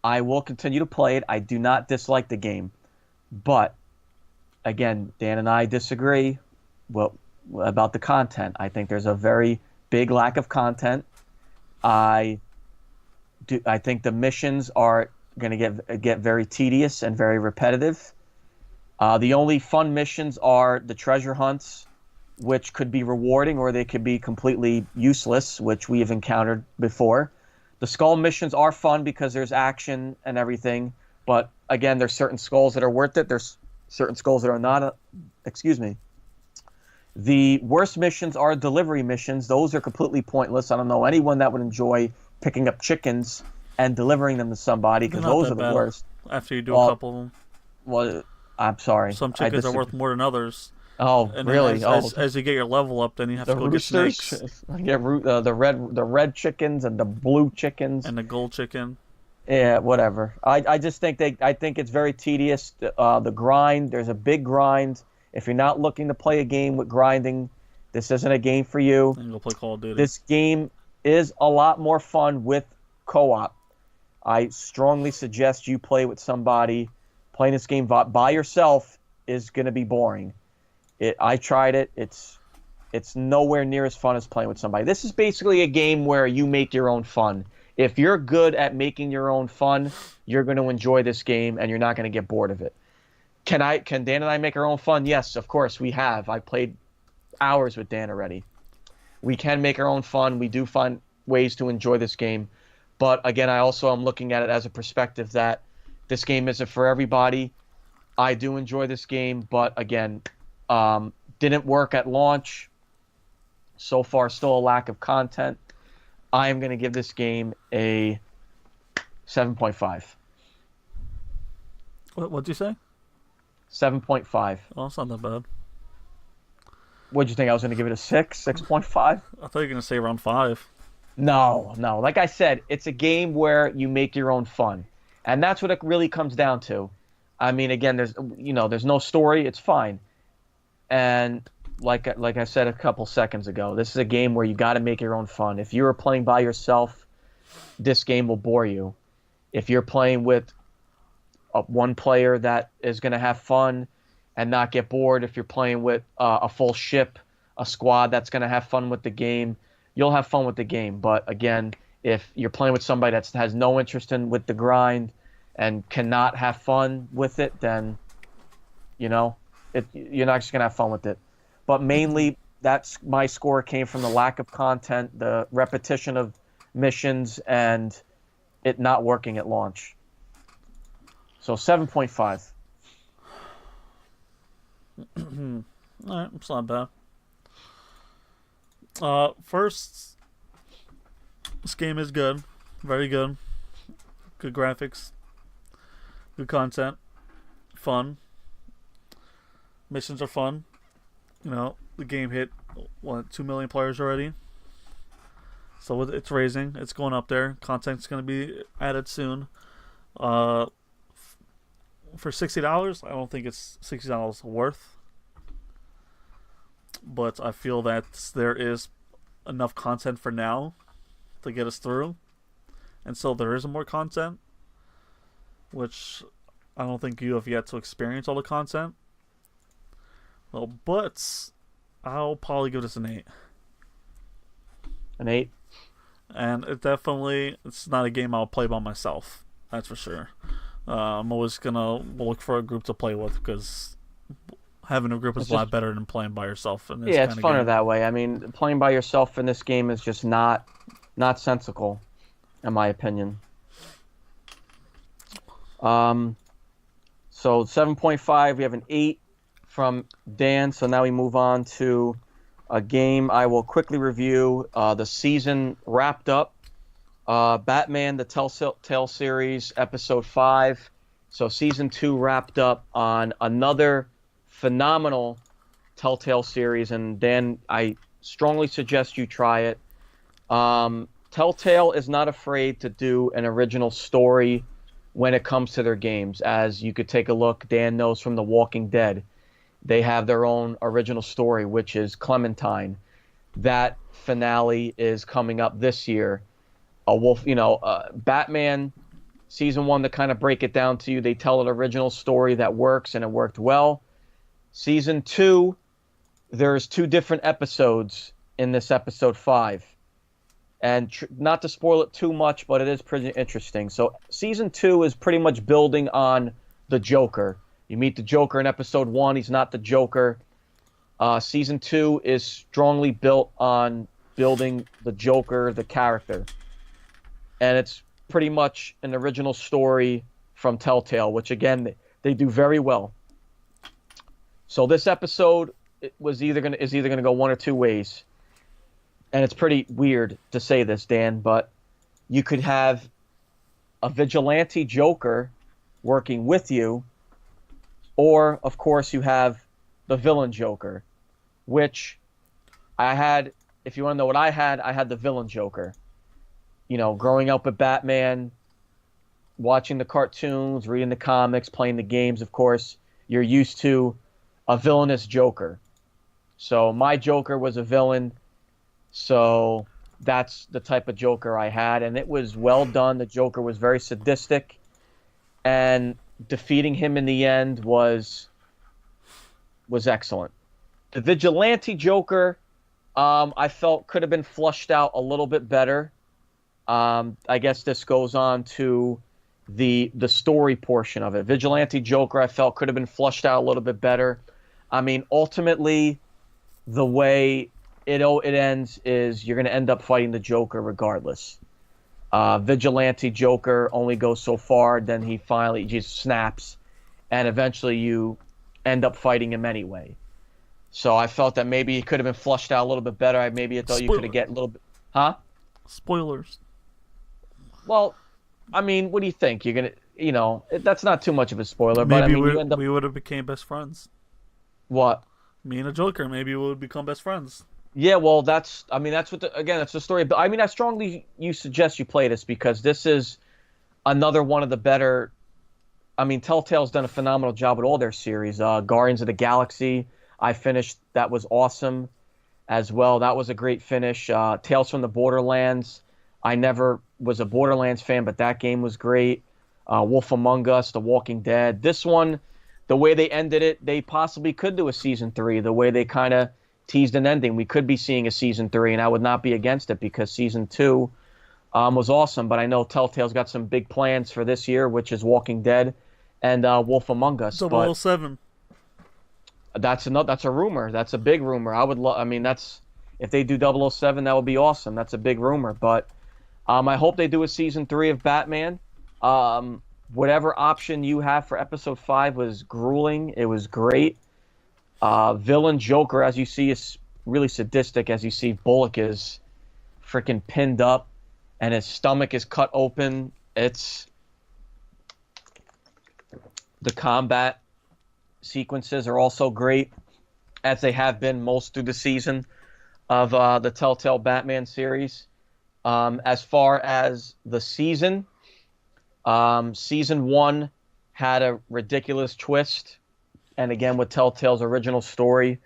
I will continue to play it. I do not dislike the game. But, again, Dan and I disagree. Well, about the content. I think there's a very big lack of content. I think the missions are going to get very tedious and very repetitive. The only fun missions are the treasure hunts, which could be rewarding or they could be completely useless, which we have encountered before. The skull missions are fun because there's action and everything, but again, there's certain skulls that are worth it. There's certain skulls that are not. Excuse me. The worst missions are delivery missions. Those are completely pointless. I don't know anyone that would enjoy picking up chickens and delivering them to somebody, because those are the worst. After you do a couple of them. Well, I'm sorry. Some chickens are worth more than others. Oh, and really? As you get your level up, then you have to go get snakes. Get the red chickens and the blue chickens and the gold chicken. Yeah, whatever. I just think I think it's very tedious. The grind. There's a big grind. If you're not looking to play a game with grinding, this isn't a game for you. And go play Call of Duty. This game is a lot more fun with co-op. I strongly suggest you play with somebody. Playing this game by yourself is going to be boring. I tried it. It's nowhere near as fun as playing with somebody. This is basically a game where you make your own fun. If you're good at making your own fun, you're going to enjoy this game and you're not going to get bored of it. Can Dan and I make our own fun? Yes, of course we have. I played hours with Dan already. We can make our own fun. We do find ways to enjoy this game. But again, I also am looking at it as a perspective that this game isn't for everybody. I do enjoy this game, but again, didn't work at launch. So far, still a lack of content. I am going to give this game a 7.5. What'd you say? 7.5. Oh, it's not that bad. What'd you think? I was going to give it a 6, 6.5? I thought you were going to say around 5. No. Like I said, it's a game where you make your own fun. And that's what it really comes down to. I mean, again, there's no story. It's fine. And like I said a couple seconds ago, this is a game where you got to make your own fun. If you are playing by yourself, this game will bore you. If you're playing with one player that is going to have fun and not get bored, if you're playing with a full ship, a squad that's going to have fun with the game, you'll have fun with the game. But again, if you're playing with somebody that has no interest with the grind and cannot have fun with it, then you're not just going to have fun with it. But mainly, that's my score came from the lack of content, the repetition of missions, and it not working at launch. So 7.5. All right, it's not bad. First, this game is good, very good. Good graphics, good content, fun. Missions are fun. The game hit 2 million players already. So it's raising. It's going up there. Content's going to be added soon. For $60, I don't think it's $60 worth. But I feel that there is enough content for now to get us through. And so there is more content, which I don't think you have yet to experience all the content. Well, but I'll probably give this an 8. An 8? And it's not a game I'll play by myself. That's for sure. I'm always going to look for a group to play with, because having a group is a lot better than playing by yourself. Yeah, it's funner that way. I mean, playing by yourself in this game is just not sensical, in my opinion. So 7.5, we have an 8 from Dan. So now we move on to a game I will quickly review. The season wrapped up. Batman, the Telltale series, episode 5. So season 2 wrapped up on another phenomenal Telltale series. And Dan, I strongly suggest you try it. Telltale is not afraid to do an original story when it comes to their games. As you could take a look, Dan knows from The Walking Dead, they have their own original story, which is Clementine. That finale is coming up this year. Batman season 1, to kind of break it down to you, they tell an original story that works, and it worked well. Season 2, there's two different episodes in this episode 5. And not to spoil it too much, but it is pretty interesting. So season 2 is pretty much building on the Joker. You meet the Joker in episode 1. He's not the Joker. Season 2 is strongly built on building the Joker, the character. And it's pretty much an original story from Telltale, which, again, they do very well. So this episode is either gonna go one or two ways. And it's pretty weird to say this, Dan, but you could have a vigilante Joker working with you, or, of course, you have the villain Joker, which I had, if you want to know what I had the villain Joker. You know, growing up with Batman, watching the cartoons, reading the comics, playing the games, of course, you're used to a villainous Joker. So my Joker was a villain. So that's the type of Joker I had, and it was well done. The Joker was very sadistic, and defeating him in the end was excellent. The vigilante Joker, I felt could have been flushed out a little bit better. I guess this goes on to the story portion of it. Vigilante Joker, I felt could have been flushed out a little bit better. I mean, ultimately, the way it ends is you're going to end up fighting the Joker regardless. Vigilante Joker only goes so far, then he finally just snaps, and eventually you end up fighting him anyway. So I felt that maybe it could have been flushed out a little bit better. I thought you could have get a little bit... Huh? Spoilers. Well, I mean, what do you think? You're going to... that's not too much of a spoiler, but I Maybe mean, we would have became best friends. What? Me and a Joker, maybe we would become best friends. Yeah, well, that's what that's the story. But I mean, I strongly suggest you play this, because this is another one of the better. I mean, Telltale's done a phenomenal job with all their series. Guardians of the Galaxy, I finished. That was awesome as well. That was a great finish. Tales from the Borderlands. I never was a Borderlands fan, but that game was great. Wolf Among Us, The Walking Dead. This one, the way they ended it, they possibly could do a season 3. The way they kind of teased an ending, we could be seeing a season 3, and I would not be against it, because season 2 was awesome. But I know Telltale's got some big plans for this year, which is Walking Dead and Wolf Among Us. 007. That's a rumor. That's a big rumor. I mean, that's, if they do 007, that would be awesome. That's a big rumor. But I hope they do a season 3 of Batman. Whatever option you have for episode 5 was grueling. It was great. Villain Joker, as you see, is really sadistic. As you see, Bullock is freaking pinned up, and his stomach is cut open. It's the combat sequences are also great, as they have been most through the season of the Telltale Batman series. As far as the season 1 had a ridiculous twist. And again, with Telltale's original story,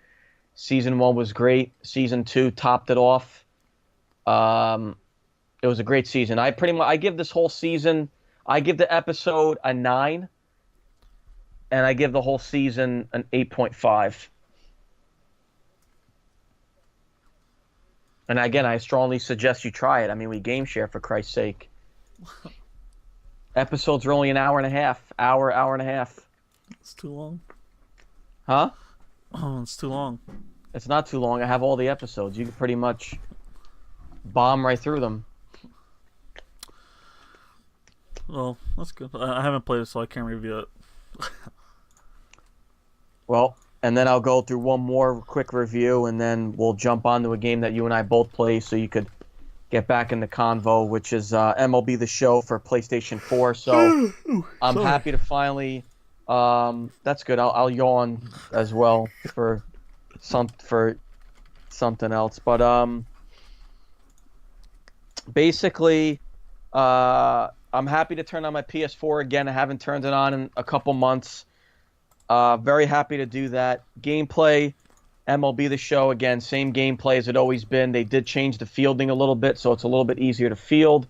season 1 was great. Season 2 topped it off. It was a great season. I give this whole season, I give the episode a 9, and I give the whole season an 8.5. And again, I strongly suggest you try it. I mean, we game share, for Christ's sake. Episodes are only an hour and a half. Hour and a half. It's too long. Huh? Oh, it's too long. It's not too long. I have all the episodes. You can pretty much bomb right through them. Well, that's good. I haven't played it, so I can't review it. Well, and then I'll go through one more quick review, and then we'll jump onto a game that you and I both play, so you could get back in the convo, which is MLB the Show for PlayStation 4. So I'm happy to finally... that's good. I'll yawn as well for something else. But basically, I'm happy to turn on my PS4 again. I haven't turned it on in a couple months. Very happy to do that. Gameplay, MLB The Show, again, same gameplay as it always been. They did change the fielding a little bit, so it's a little bit easier to field.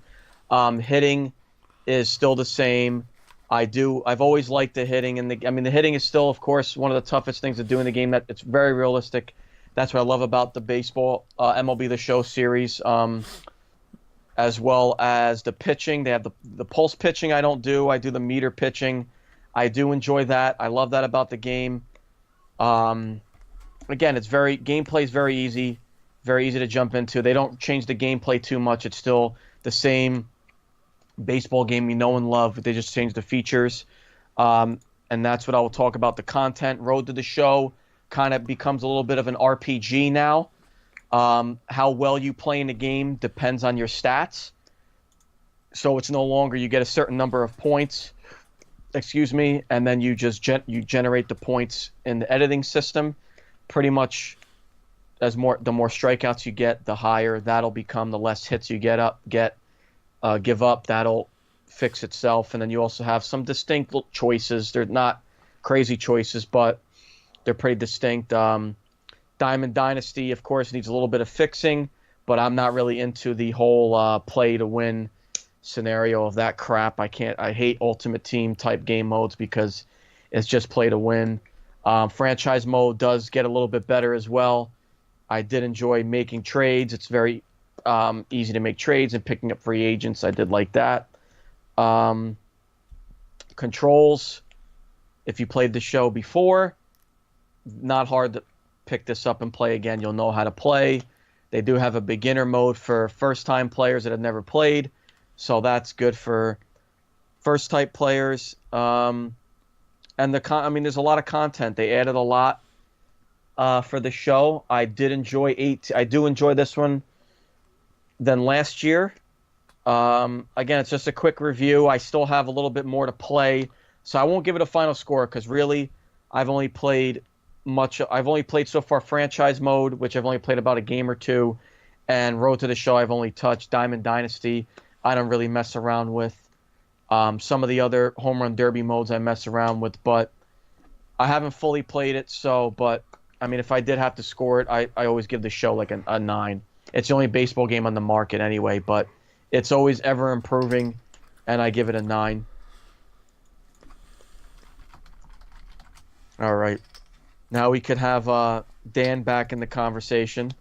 Hitting is still the same. I've always liked the hitting, and the hitting is still, of course, one of the toughest things to do in the game. That it's very realistic That's what I love about the baseball MLB the Show series, as well as the pitching. They have the pulse pitching. I don't do. I do the meter pitching. I do enjoy that. I love that about the game. Again, gameplay is very easy to jump into. They don't change the gameplay too much. It's still the same baseball game you know and love. They just change the features. And that's what I will talk about. The content. Road to the Show kind of becomes a little bit of an RPG now. How well you play in the game depends on your stats. So it's no longer you get a certain number of points, and then you just you generate the points in the editing system. Pretty much, the more strikeouts you get, the higher that'll become. The less hits you give up, that'll fix itself. And then you also have some distinct choices. They're not crazy choices, but they're pretty distinct. Diamond Dynasty, of course, needs a little bit of fixing, but I'm not really into the whole play to win scenario of that crap. I hate Ultimate Team type game modes because it's just play to win. Franchise mode does get a little bit better as well. I did enjoy making trades. It's very easy to make trades and picking up free agents. I did like that. Controls, if you played the show before, not hard to pick this up and play again. You'll know how to play. They do have a beginner mode for first-time players that have never played, so that's good for first-type players. And there's a lot of content. They added a lot for the show. I do enjoy this one than last year. Again, it's just a quick review. I still have a little bit more to play, so I won't give it a final score because really, I've only played so far franchise mode, which I've only played about a game or two, and Road to the Show I've only touched. Diamond Dynasty I don't really mess around with. Some of the other Home Run Derby modes I mess around with, but I haven't fully played it. But I mean, if I did have to score it, I always give the show like a 9. It's the only baseball game on the market anyway, but it's always ever improving, and I give it a 9. All right. Now we could have Dan back in the conversation.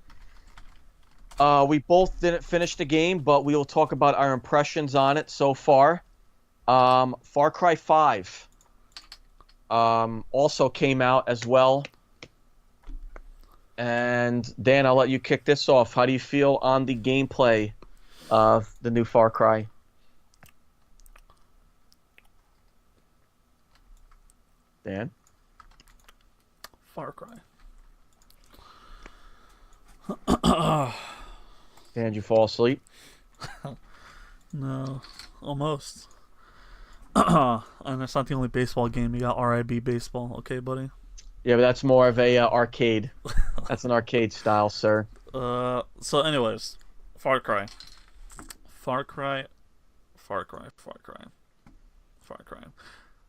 We both didn't finish the game, but we will talk about our impressions on it so far. Far Cry 5 also came out as well. And Dan, I'll let you kick this off. How do you feel on the gameplay of the new Far Cry? Dan? Far Cry. Dan, did you fall asleep? No, almost. And that's not the only baseball game. You got RIB baseball, okay, buddy? Yeah, but that's more of a arcade. That's an arcade style, sir. So anyways, Far Cry.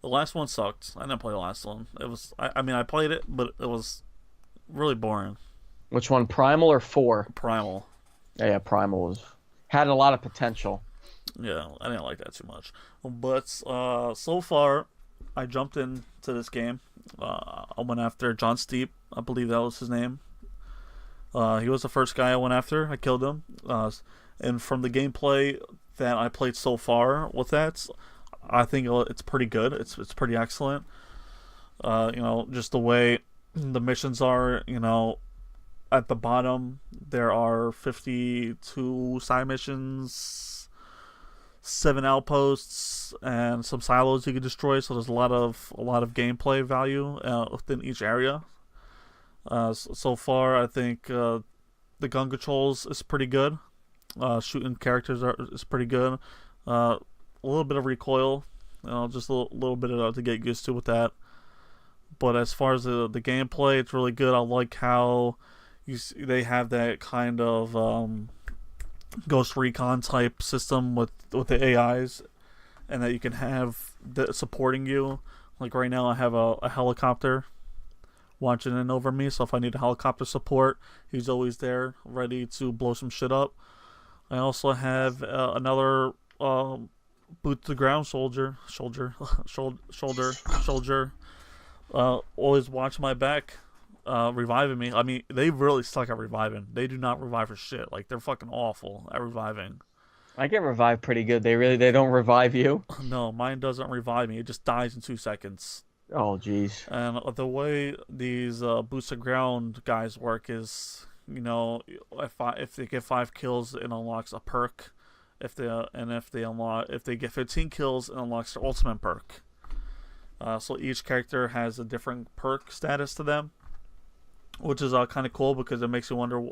The last one sucked. I didn't play the last one. It was, I mean, I played it, but it was really boring. Which one, Primal or 4? Primal. Yeah, Primal had a lot of potential. Yeah, I didn't like that too much. But so far, I jumped into this game. I went after John Steep. I believe that was his name. He was the first guy I went after. I killed him. And from the gameplay that I played so far with that, I think it's pretty good. It's pretty excellent. Just the way the missions are, at the bottom there are 52 side missions, 7 outposts, and some silos you can destroy. So there's a lot of gameplay value within each area. So far, I think the gun controls is pretty good. Shooting characters is pretty good. A little bit of recoil, just a little bit to get used to with that. But as far as the gameplay, it's really good. I like how they have that kind of Ghost Recon type system with the AIs, and that you can have supporting you. Like right now, I have a helicopter watching in over me, so if I need a helicopter support, he's always there, ready to blow some shit up. I also have another boot to the ground soldier. Always watch my back reviving me. I mean, they really suck at reviving. They do not revive for shit. Like, they're fucking awful at reviving. I get revived pretty good. They don't revive you? No, mine doesn't revive me. It just dies in 2 seconds. Oh, jeez. And the way these boots of ground guys work is, you know, if they get 5 kills, it unlocks a perk. If they get 15 kills, it unlocks their ultimate perk. So each character has a different perk status to them, which is kind of cool because it makes you wonder.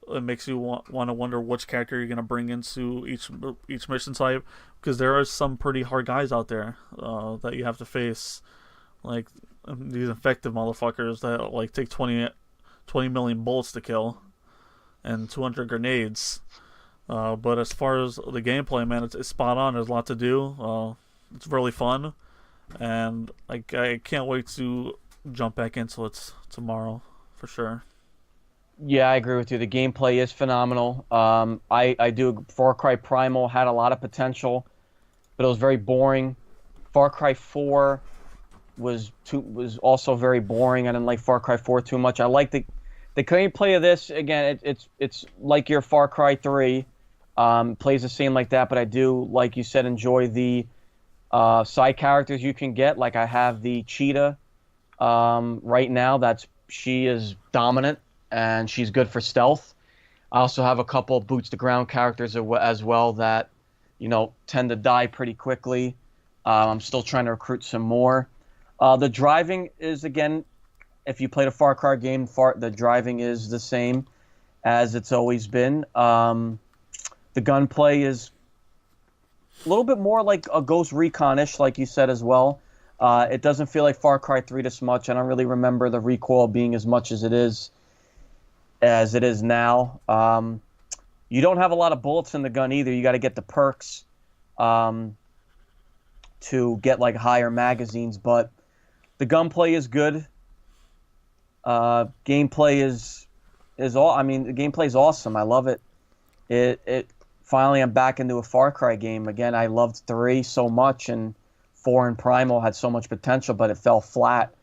It makes you want to wonder which character you're gonna bring into each mission type, because there are some pretty hard guys out there that you have to face, like these infected motherfuckers that like take 20 million bullets to kill, and 200 grenades. But as far as the gameplay, man, it's spot on. There's a lot to do. It's really fun, and I can't wait to jump back into it tomorrow for sure. Yeah, I agree with you. The gameplay is phenomenal. I do. Far Cry Primal had a lot of potential, but it was very boring. Far Cry 4 was also very boring. I didn't like Far Cry 4 too much. I like the gameplay of this. Again, it's like your Far Cry 3. Plays the same like that, but I do, like you said, enjoy the side characters you can get. Like I have the cheetah right now. She is dominant, and she's good for stealth. I also have a couple boots to ground characters as well that, you know, tend to die pretty quickly. I'm still trying to recruit some more. The driving is, again, if you played a Far Cry game, the driving is the same as it's always been. The gunplay is a little bit more like a Ghost Recon-ish, like you said as well. It doesn't feel like Far Cry 3 this much. I don't really remember the recoil being as much as it is now. You don't have a lot of bullets in the gun either. You got to get the perks to get like higher magazines, but the gunplay is good. Gameplay is all. I mean, the gameplay is awesome. I love it. It finally, I'm back into a Far Cry game again. I loved 3 so much, and 4 and Primal had so much potential, but it fell flat.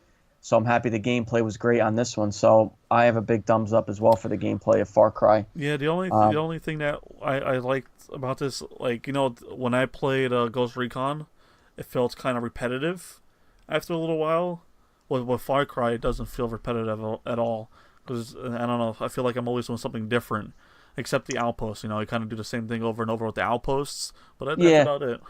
So I'm happy the gameplay was great on this one. So I have a big thumbs up as well for the gameplay of Far Cry. Yeah, the only thing that I liked about this, like, you know, when I played Ghost Recon, it felt kind of repetitive after a little while. With Far Cry, it doesn't feel repetitive at all. Because, I don't know, I feel like I'm always doing something different. Except the outposts, you know, you kind of do the same thing over and over with the outposts. But that's about it.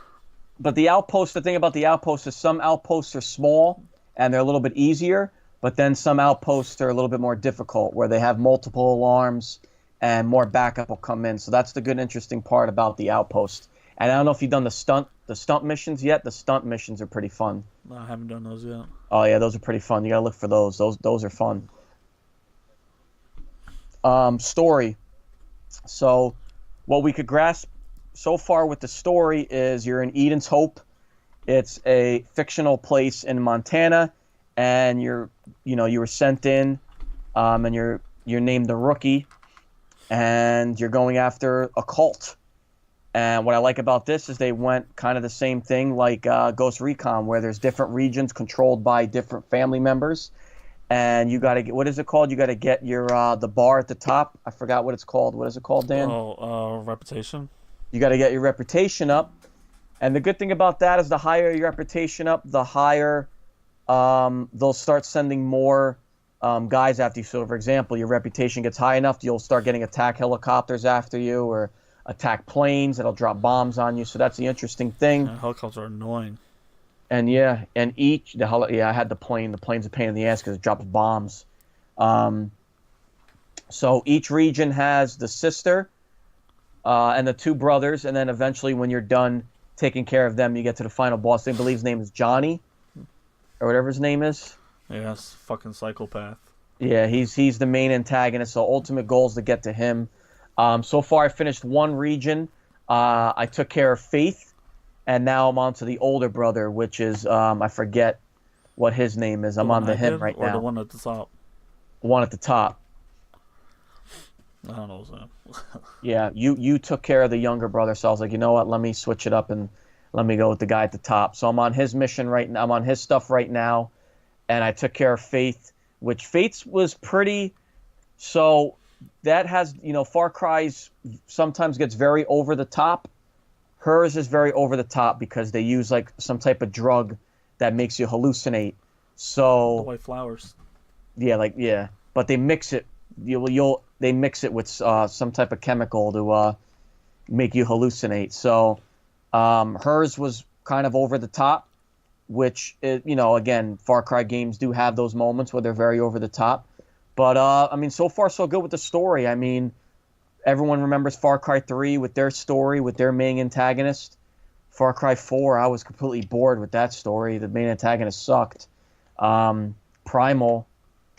But the thing about the outposts is some outposts are small and they're a little bit easier, but then some outposts are a little bit more difficult, where they have multiple alarms and more backup will come in. So that's the good, interesting part about the outpost. And I don't know if you've done the stunt missions yet. The stunt missions are pretty fun. No, I haven't done those yet. Oh yeah, those are pretty fun. You gotta look for those. Those are fun. Story. So what we could grasp so far with the story is you're in Eden's Hope. It's a fictional place in Montana, and you were sent in, and you're named the Rookie, and you're going after a cult. And what I like about this is they went kind of the same thing like Ghost Recon, where there's different regions controlled by different family members. And you got to get, what is it called? You got to get your the bar at the top. I forgot what it's called. What is it called, Dan? Reputation. You got to get your reputation up. And the good thing about that is the higher your reputation up, the higher they'll start sending more guys after you. So, for example, your reputation gets high enough, you'll start getting attack helicopters after you, or attack planes that'll drop bombs on you. So that's the interesting thing. Yeah, helicopters are annoying. And I had the plane. The plane's a pain in the ass because it drops bombs. So each region has the sister and the 2 brothers, and then eventually when you're done taking care of them, you get to the final boss. I believe his name is Johnny, or whatever his name is. Yeah, that's fucking psychopath. Yeah, he's the main antagonist. So ultimate goal is to get to him. So far, I finished 1 region. I took care of Faith. And now I'm on to the older brother, which is, I forget what his name is. I'm on to him right now. Or the one at the top? One at the top. I don't know his name. Yeah, you took care of the younger brother, so I was like, you know what, let me switch it up and let me go with the guy at the top. So I'm on his mission right now. I'm on his stuff right now, and I took care of Faith which Fates was pretty. So that has, Far Cry's sometimes gets very over the top. Hers is very over the top because they use like some type of drug that makes you hallucinate. So The white flowers. yeah, but they mix it. They mix it with some type of chemical to make you hallucinate. So hers was kind of over the top, which again, Far Cry games do have those moments where they're very over the top. But I mean, so far so good with the story. I mean, everyone remembers Far Cry 3 with their story, with their main antagonist. Far Cry 4, I was completely bored with that story. The main antagonist sucked. Primal,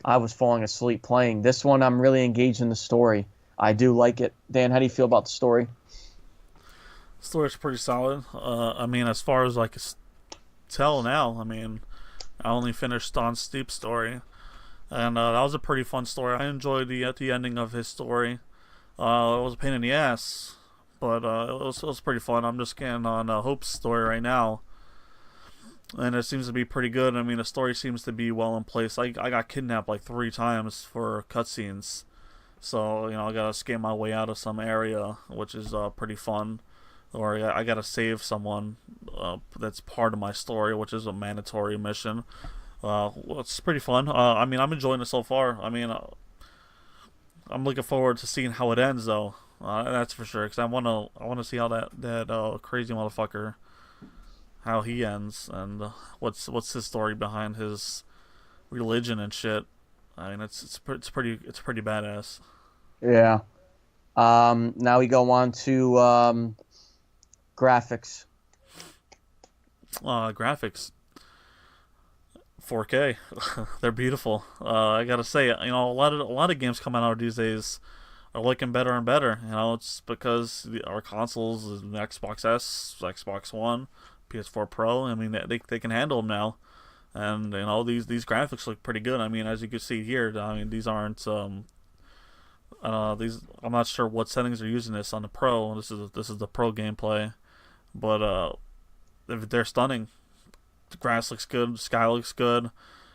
I was falling asleep playing. This one, I'm really engaged in the story. I do like it. Dan, how do you feel about the story? The story's pretty solid. I mean, as far as I can tell now, I mean, I only finished on Steep's story. And that was a pretty fun story. I enjoyed the ending of his story. It was a pain in the ass, but it was pretty fun. I'm just getting on Hope's story right now, and it seems to be pretty good. I mean, the story seems to be well in place. I got kidnapped like 3 times for cutscenes, so I gotta skate my way out of some area, which is pretty fun. Or I gotta save someone that's part of my story, which is a mandatory mission. It's pretty fun. I mean, I'm enjoying it so far. I mean, I'm looking forward to seeing how it ends, though. That's for sure. Because I wanna see how that crazy motherfucker, how he ends, and what's his story behind his religion and shit. I mean, it's pretty badass. Yeah. Now we go on to graphics. Graphics. 4K, they're beautiful. I gotta say, a lot of games coming out these days are looking better and better. It's because our consoles, the Xbox S, Xbox One, PS4 Pro. I mean, they can handle them now, and these graphics look pretty good. I mean, as you can see here, I mean, these aren't these. I'm not sure what settings they're using this on the Pro. This is the Pro gameplay, but they're stunning. The grass looks good, the sky looks good,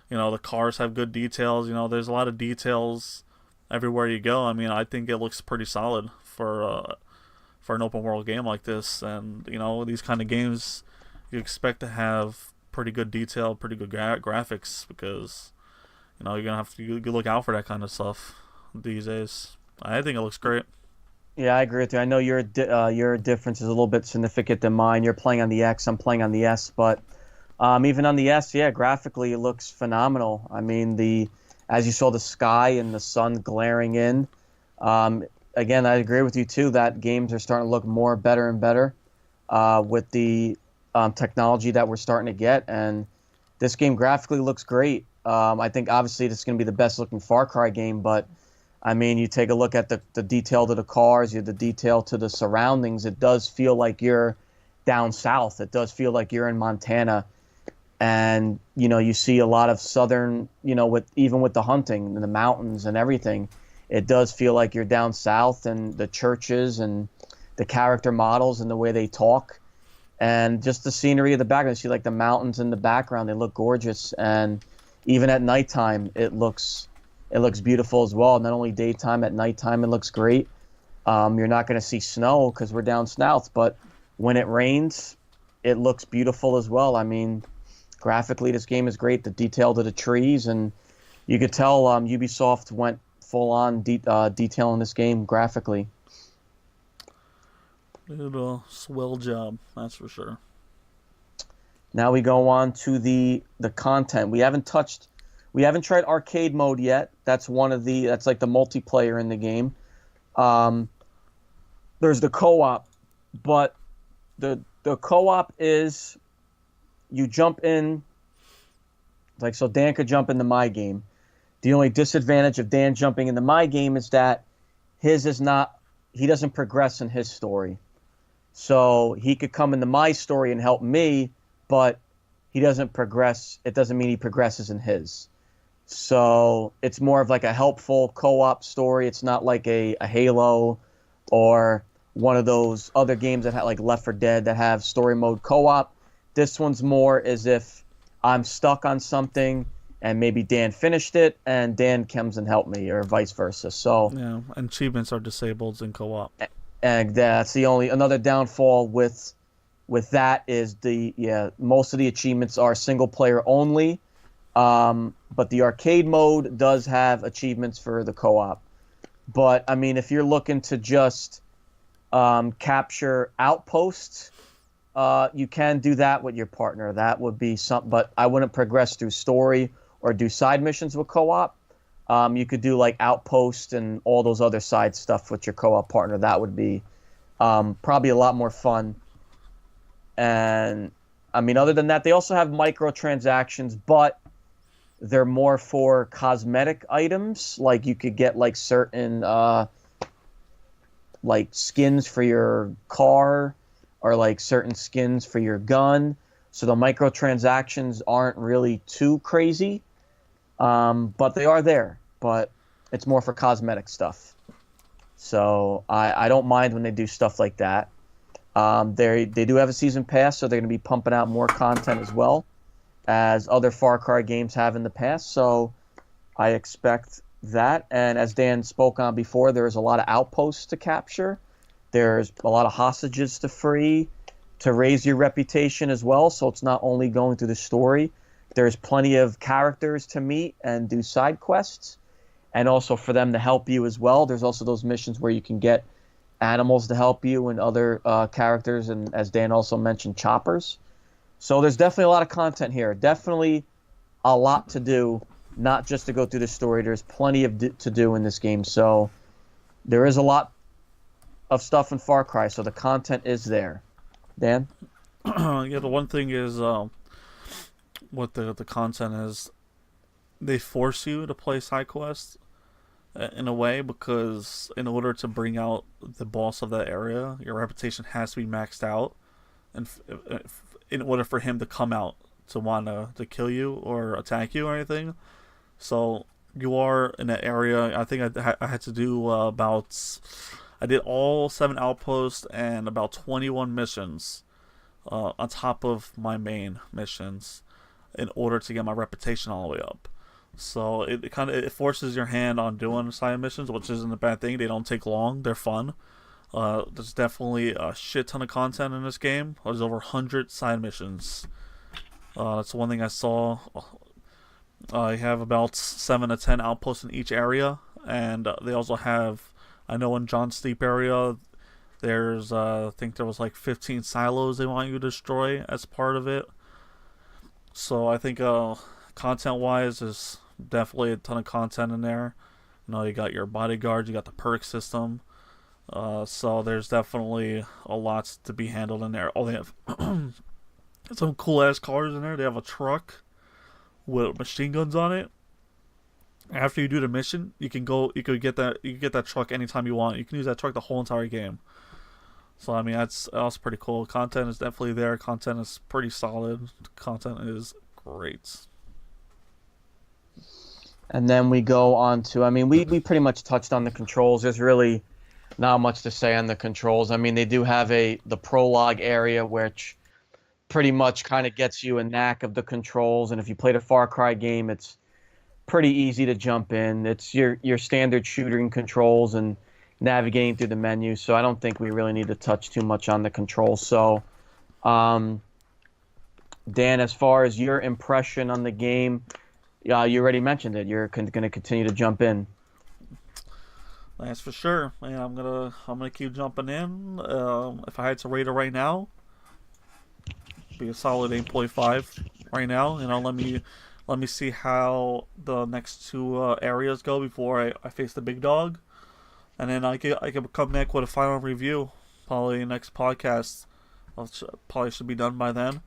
the cars have good details. There's a lot of details everywhere you go. I mean, I think it looks pretty solid for an open world game like this. And these kind of games, you expect to have pretty good detail, pretty good graphics, because you're gonna have to you look out for that kind of stuff these days. I think it looks great. Yeah, I agree with you. I know your difference is a little bit significant than mine. You're playing on the X, I'm playing on the S, but even on the S, yeah, graphically it looks phenomenal. I mean, as you saw the sky and the sun glaring in. Again, I agree with you too that games are starting to look better and better with the technology that we're starting to get, and this game graphically looks great. I think obviously this is going to be the best looking Far Cry game, but I mean, you take a look at the detail to the cars, the detail to the surroundings. It does feel like you're down south. It does feel like you're in Montana. And, you see a lot of southern, even with the hunting and the mountains and everything, it does feel like you're down south, and the churches and the character models and the way they talk and just the scenery of the background. You see like the mountains in the background, they look gorgeous. And even at nighttime, it looks beautiful as well. Not only daytime, at nighttime, it looks great. You're not going to see snow because we're down south, but when it rains, it looks beautiful as well. I mean, graphically, this game is great. The detail to the trees, and you could tell Ubisoft went full-on detail in this game graphically. Did a swell job, that's for sure. Now we go on to the content. We haven't tried arcade mode yet. That's that's like the multiplayer in the game. There's the co-op, but the co-op is you jump in, like, so Dan could jump into my game. The only disadvantage of Dan jumping into my game is that he doesn't progress in his story. So he could come into my story and help me, but he doesn't progress. It doesn't mean he progresses in his. So it's more of like a helpful co-op story. It's not like a Halo or one of those other games that have like Left 4 Dead that have story mode co-op. This one's more as if I'm stuck on something and maybe Dan finished it, and Dan comes and helped me, or vice versa. So Yeah, and achievements are disabled in co-op. and that's the only another downfall with that is most of the achievements are single player only, but the arcade mode does have achievements for the co-op. But I mean, if you're looking to just capture outposts, you can do that with your partner. That would be something, but I wouldn't progress through story or do side missions with co-op. You could do like outposts and all those other side stuff with your co-op partner. That would be probably a lot more fun. And I mean, other than that, they also have microtransactions, but they're more for cosmetic items. Like you could get like certain like skins for your car or like certain skins for your gun. So the microtransactions aren't really too crazy, but they are there. But it's more for cosmetic stuff. So I don't mind when they do stuff like that. They do have a season pass, so they're going to be pumping out more content as well as other Far Cry games have in the past. So I expect that. And as Dan spoke on before, there's a lot of outposts to capture. There's a lot of hostages to free to raise your reputation as well. So it's not only going through the story. There's plenty of characters to meet and do side quests, and also for them to help you as well. There's also those missions where you can get animals to help you and other characters, and as Dan also mentioned, choppers. So there's definitely a lot of content here. Definitely a lot to do, not just to go through the story. There's plenty to do in this game. So there is a lot of stuff in Far Cry, so the content is there. Dan? Yeah, the one thing is what the content is, they force you to play side quests in a way, because in order to bring out the boss of that area, your reputation has to be maxed out, and in order for him to come out to want to kill you or attack you or anything. So you are in that area. I think I had to do I did all 7 outposts and about 21 missions on top of my main missions in order to get my reputation all the way up. So it forces your hand on doing side missions, which isn't a bad thing. They don't take long. They're fun. There's definitely a shit ton of content in this game. There's over 100 side missions. That's one thing I saw. I have about 7 to 10 outposts in each area, and they also have, I know in John Steep area, there's I think there was like 15 silos they want you to destroy as part of it. So I think content-wise, there's definitely a ton of content in there. You know, you got your bodyguards, you got the perk system. So there's definitely a lot to be handled in there. Oh, they have some cool-ass cars in there. They have a truck with machine guns on it. After you do the mission, you can get that truck anytime you want. You can use that truck the whole entire game. So I mean, that's pretty cool. Content is definitely there. Content is pretty solid. Content is great. And then we go on to, I mean, we pretty much touched on the controls. There's really not much to say on the controls. I mean, they do have the prologue area, which pretty much kind of gets you a knack of the controls. And if you played a Far Cry game, it's pretty easy to jump in. It's your standard shooting controls and navigating through the menu. So I don't think we really need to touch too much on the controls. So, Dan, as far as your impression on the game, you already mentioned it. You're going to continue to jump in. That's for sure. Yeah, I'm gonna keep jumping in. If I had to rate it right now, be a solid 8.5 right now. You know, let me see how the next 2 areas go before I face the big dog, and then I could come back with a final review. Probably next podcast. Probably should be done by then.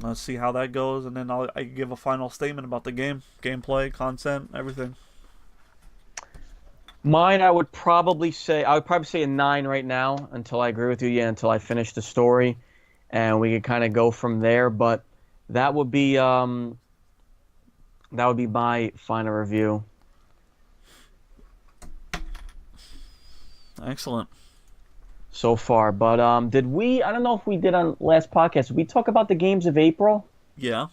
Let's see how that goes, and then I can give a final statement about the game, gameplay, content, everything. Mine, I would probably say a 9 right now until I agree with you. Yeah, until I finish the story, and we could kind of go from there. But that would be my final review. Excellent. So far, but did we? I don't know if we did on last podcast. Did we talk about the games of April? Yeah.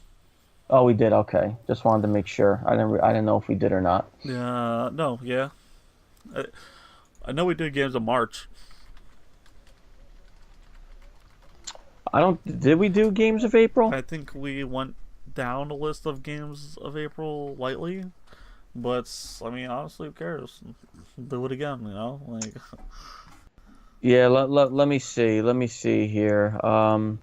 Oh, we did. Okay, just wanted to make sure. I didn't know if we did or not. Yeah, no, yeah. I know we did games in March. I don't. Did we do games of April? I think we went down the list of games of April lightly, but I mean, honestly, who cares? Do it again, you know? Like, Yeah. Let me see. Let me see here. I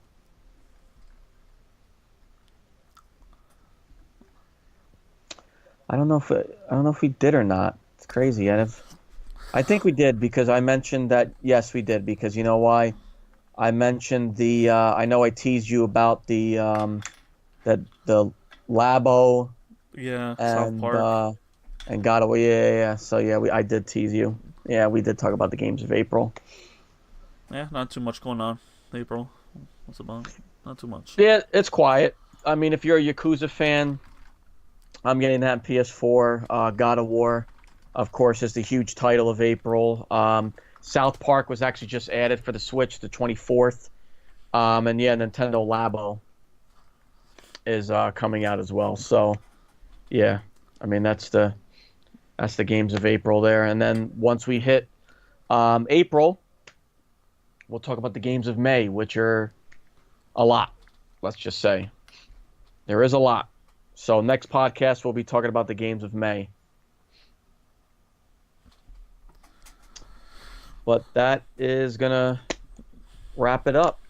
don't know if we did or not. It's crazy. I think we did because I mentioned that. Yes, we did because you know why? I mentioned the. I know I teased you about the Labo yeah, South and Park. and got away. Yeah. So yeah, I did tease you. Yeah, we did talk about the games of April. Yeah, not too much going on. April. What's about? Not too much. Yeah, it's quiet. I mean, if you're a Yakuza fan, I'm getting that on PS4. God of War, of course, is the huge title of April. South Park was actually just added for the Switch the 24th. And yeah, Nintendo Labo is coming out as well. So yeah, I mean that's the games of April there. And then once we hit April, we'll talk about the games of May, which are a lot. Let's just say there is a lot. So next podcast we'll be talking about the games of May. But that is gonna wrap it up.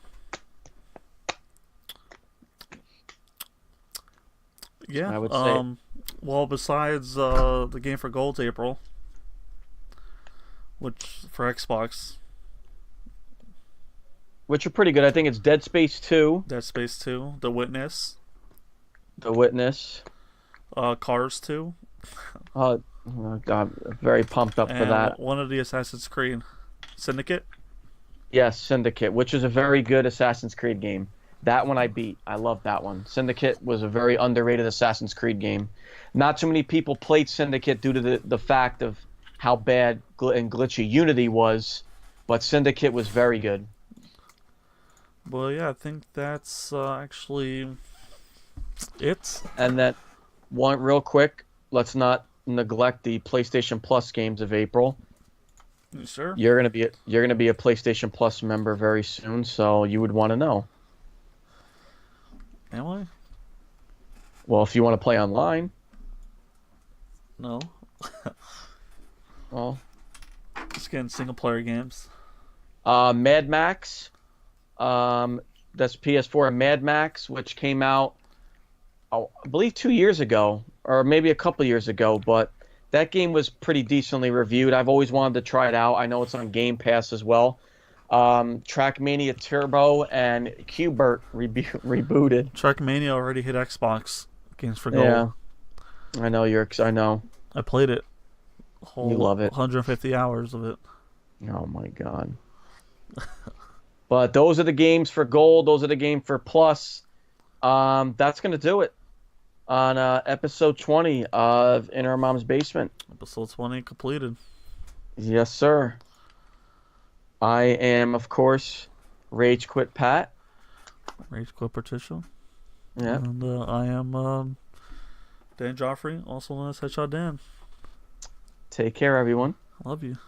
Yeah. I would say. Well, besides the Game for Gold's April, which for Xbox, Which are pretty good. I think it's Dead Space 2, Dead Space 2, The Witness, The Witness. Cars 2, Oh God, very pumped up for and that. one of the Assassin's Creed, Syndicate. Yes, Syndicate, which is a very good Assassin's Creed game. That one I beat. I love that one. Syndicate was a very underrated Assassin's Creed game. Not too many people played Syndicate due to the fact of how bad and glitchy Unity was, but Syndicate was very good. Well, yeah, I think that's actually it. And that one real quick, let's not neglect the PlayStation Plus games of April. You sure? You're gonna be a PlayStation Plus member very soon, so you would want to know. Am I? Well, if you want to play online, No. well, Just getting single player games. Mad Max, that's PS4 Mad Max, which came out, I believe 2 years ago, or maybe a couple years ago, but that game was pretty decently reviewed. I've always wanted to try it out. I know it's on Game Pass as well. Trackmania Turbo and Qbert rebooted. Trackmania already hit Xbox. Games for Gold. Yeah, I know I know. I played it. Whole You love it. 150 hours of it. Oh my God. But those are the games for Gold. Those are the game for Plus. That's gonna do it on episode 20 of In Our Mom's Basement. Episode 20 completed. Yes, sir. I am, of course, Rage Quit Pat. Rage Quit Partition. Yeah. And I am Dan Joffrey, also known as Headshot Dan. Take care, everyone. Love you.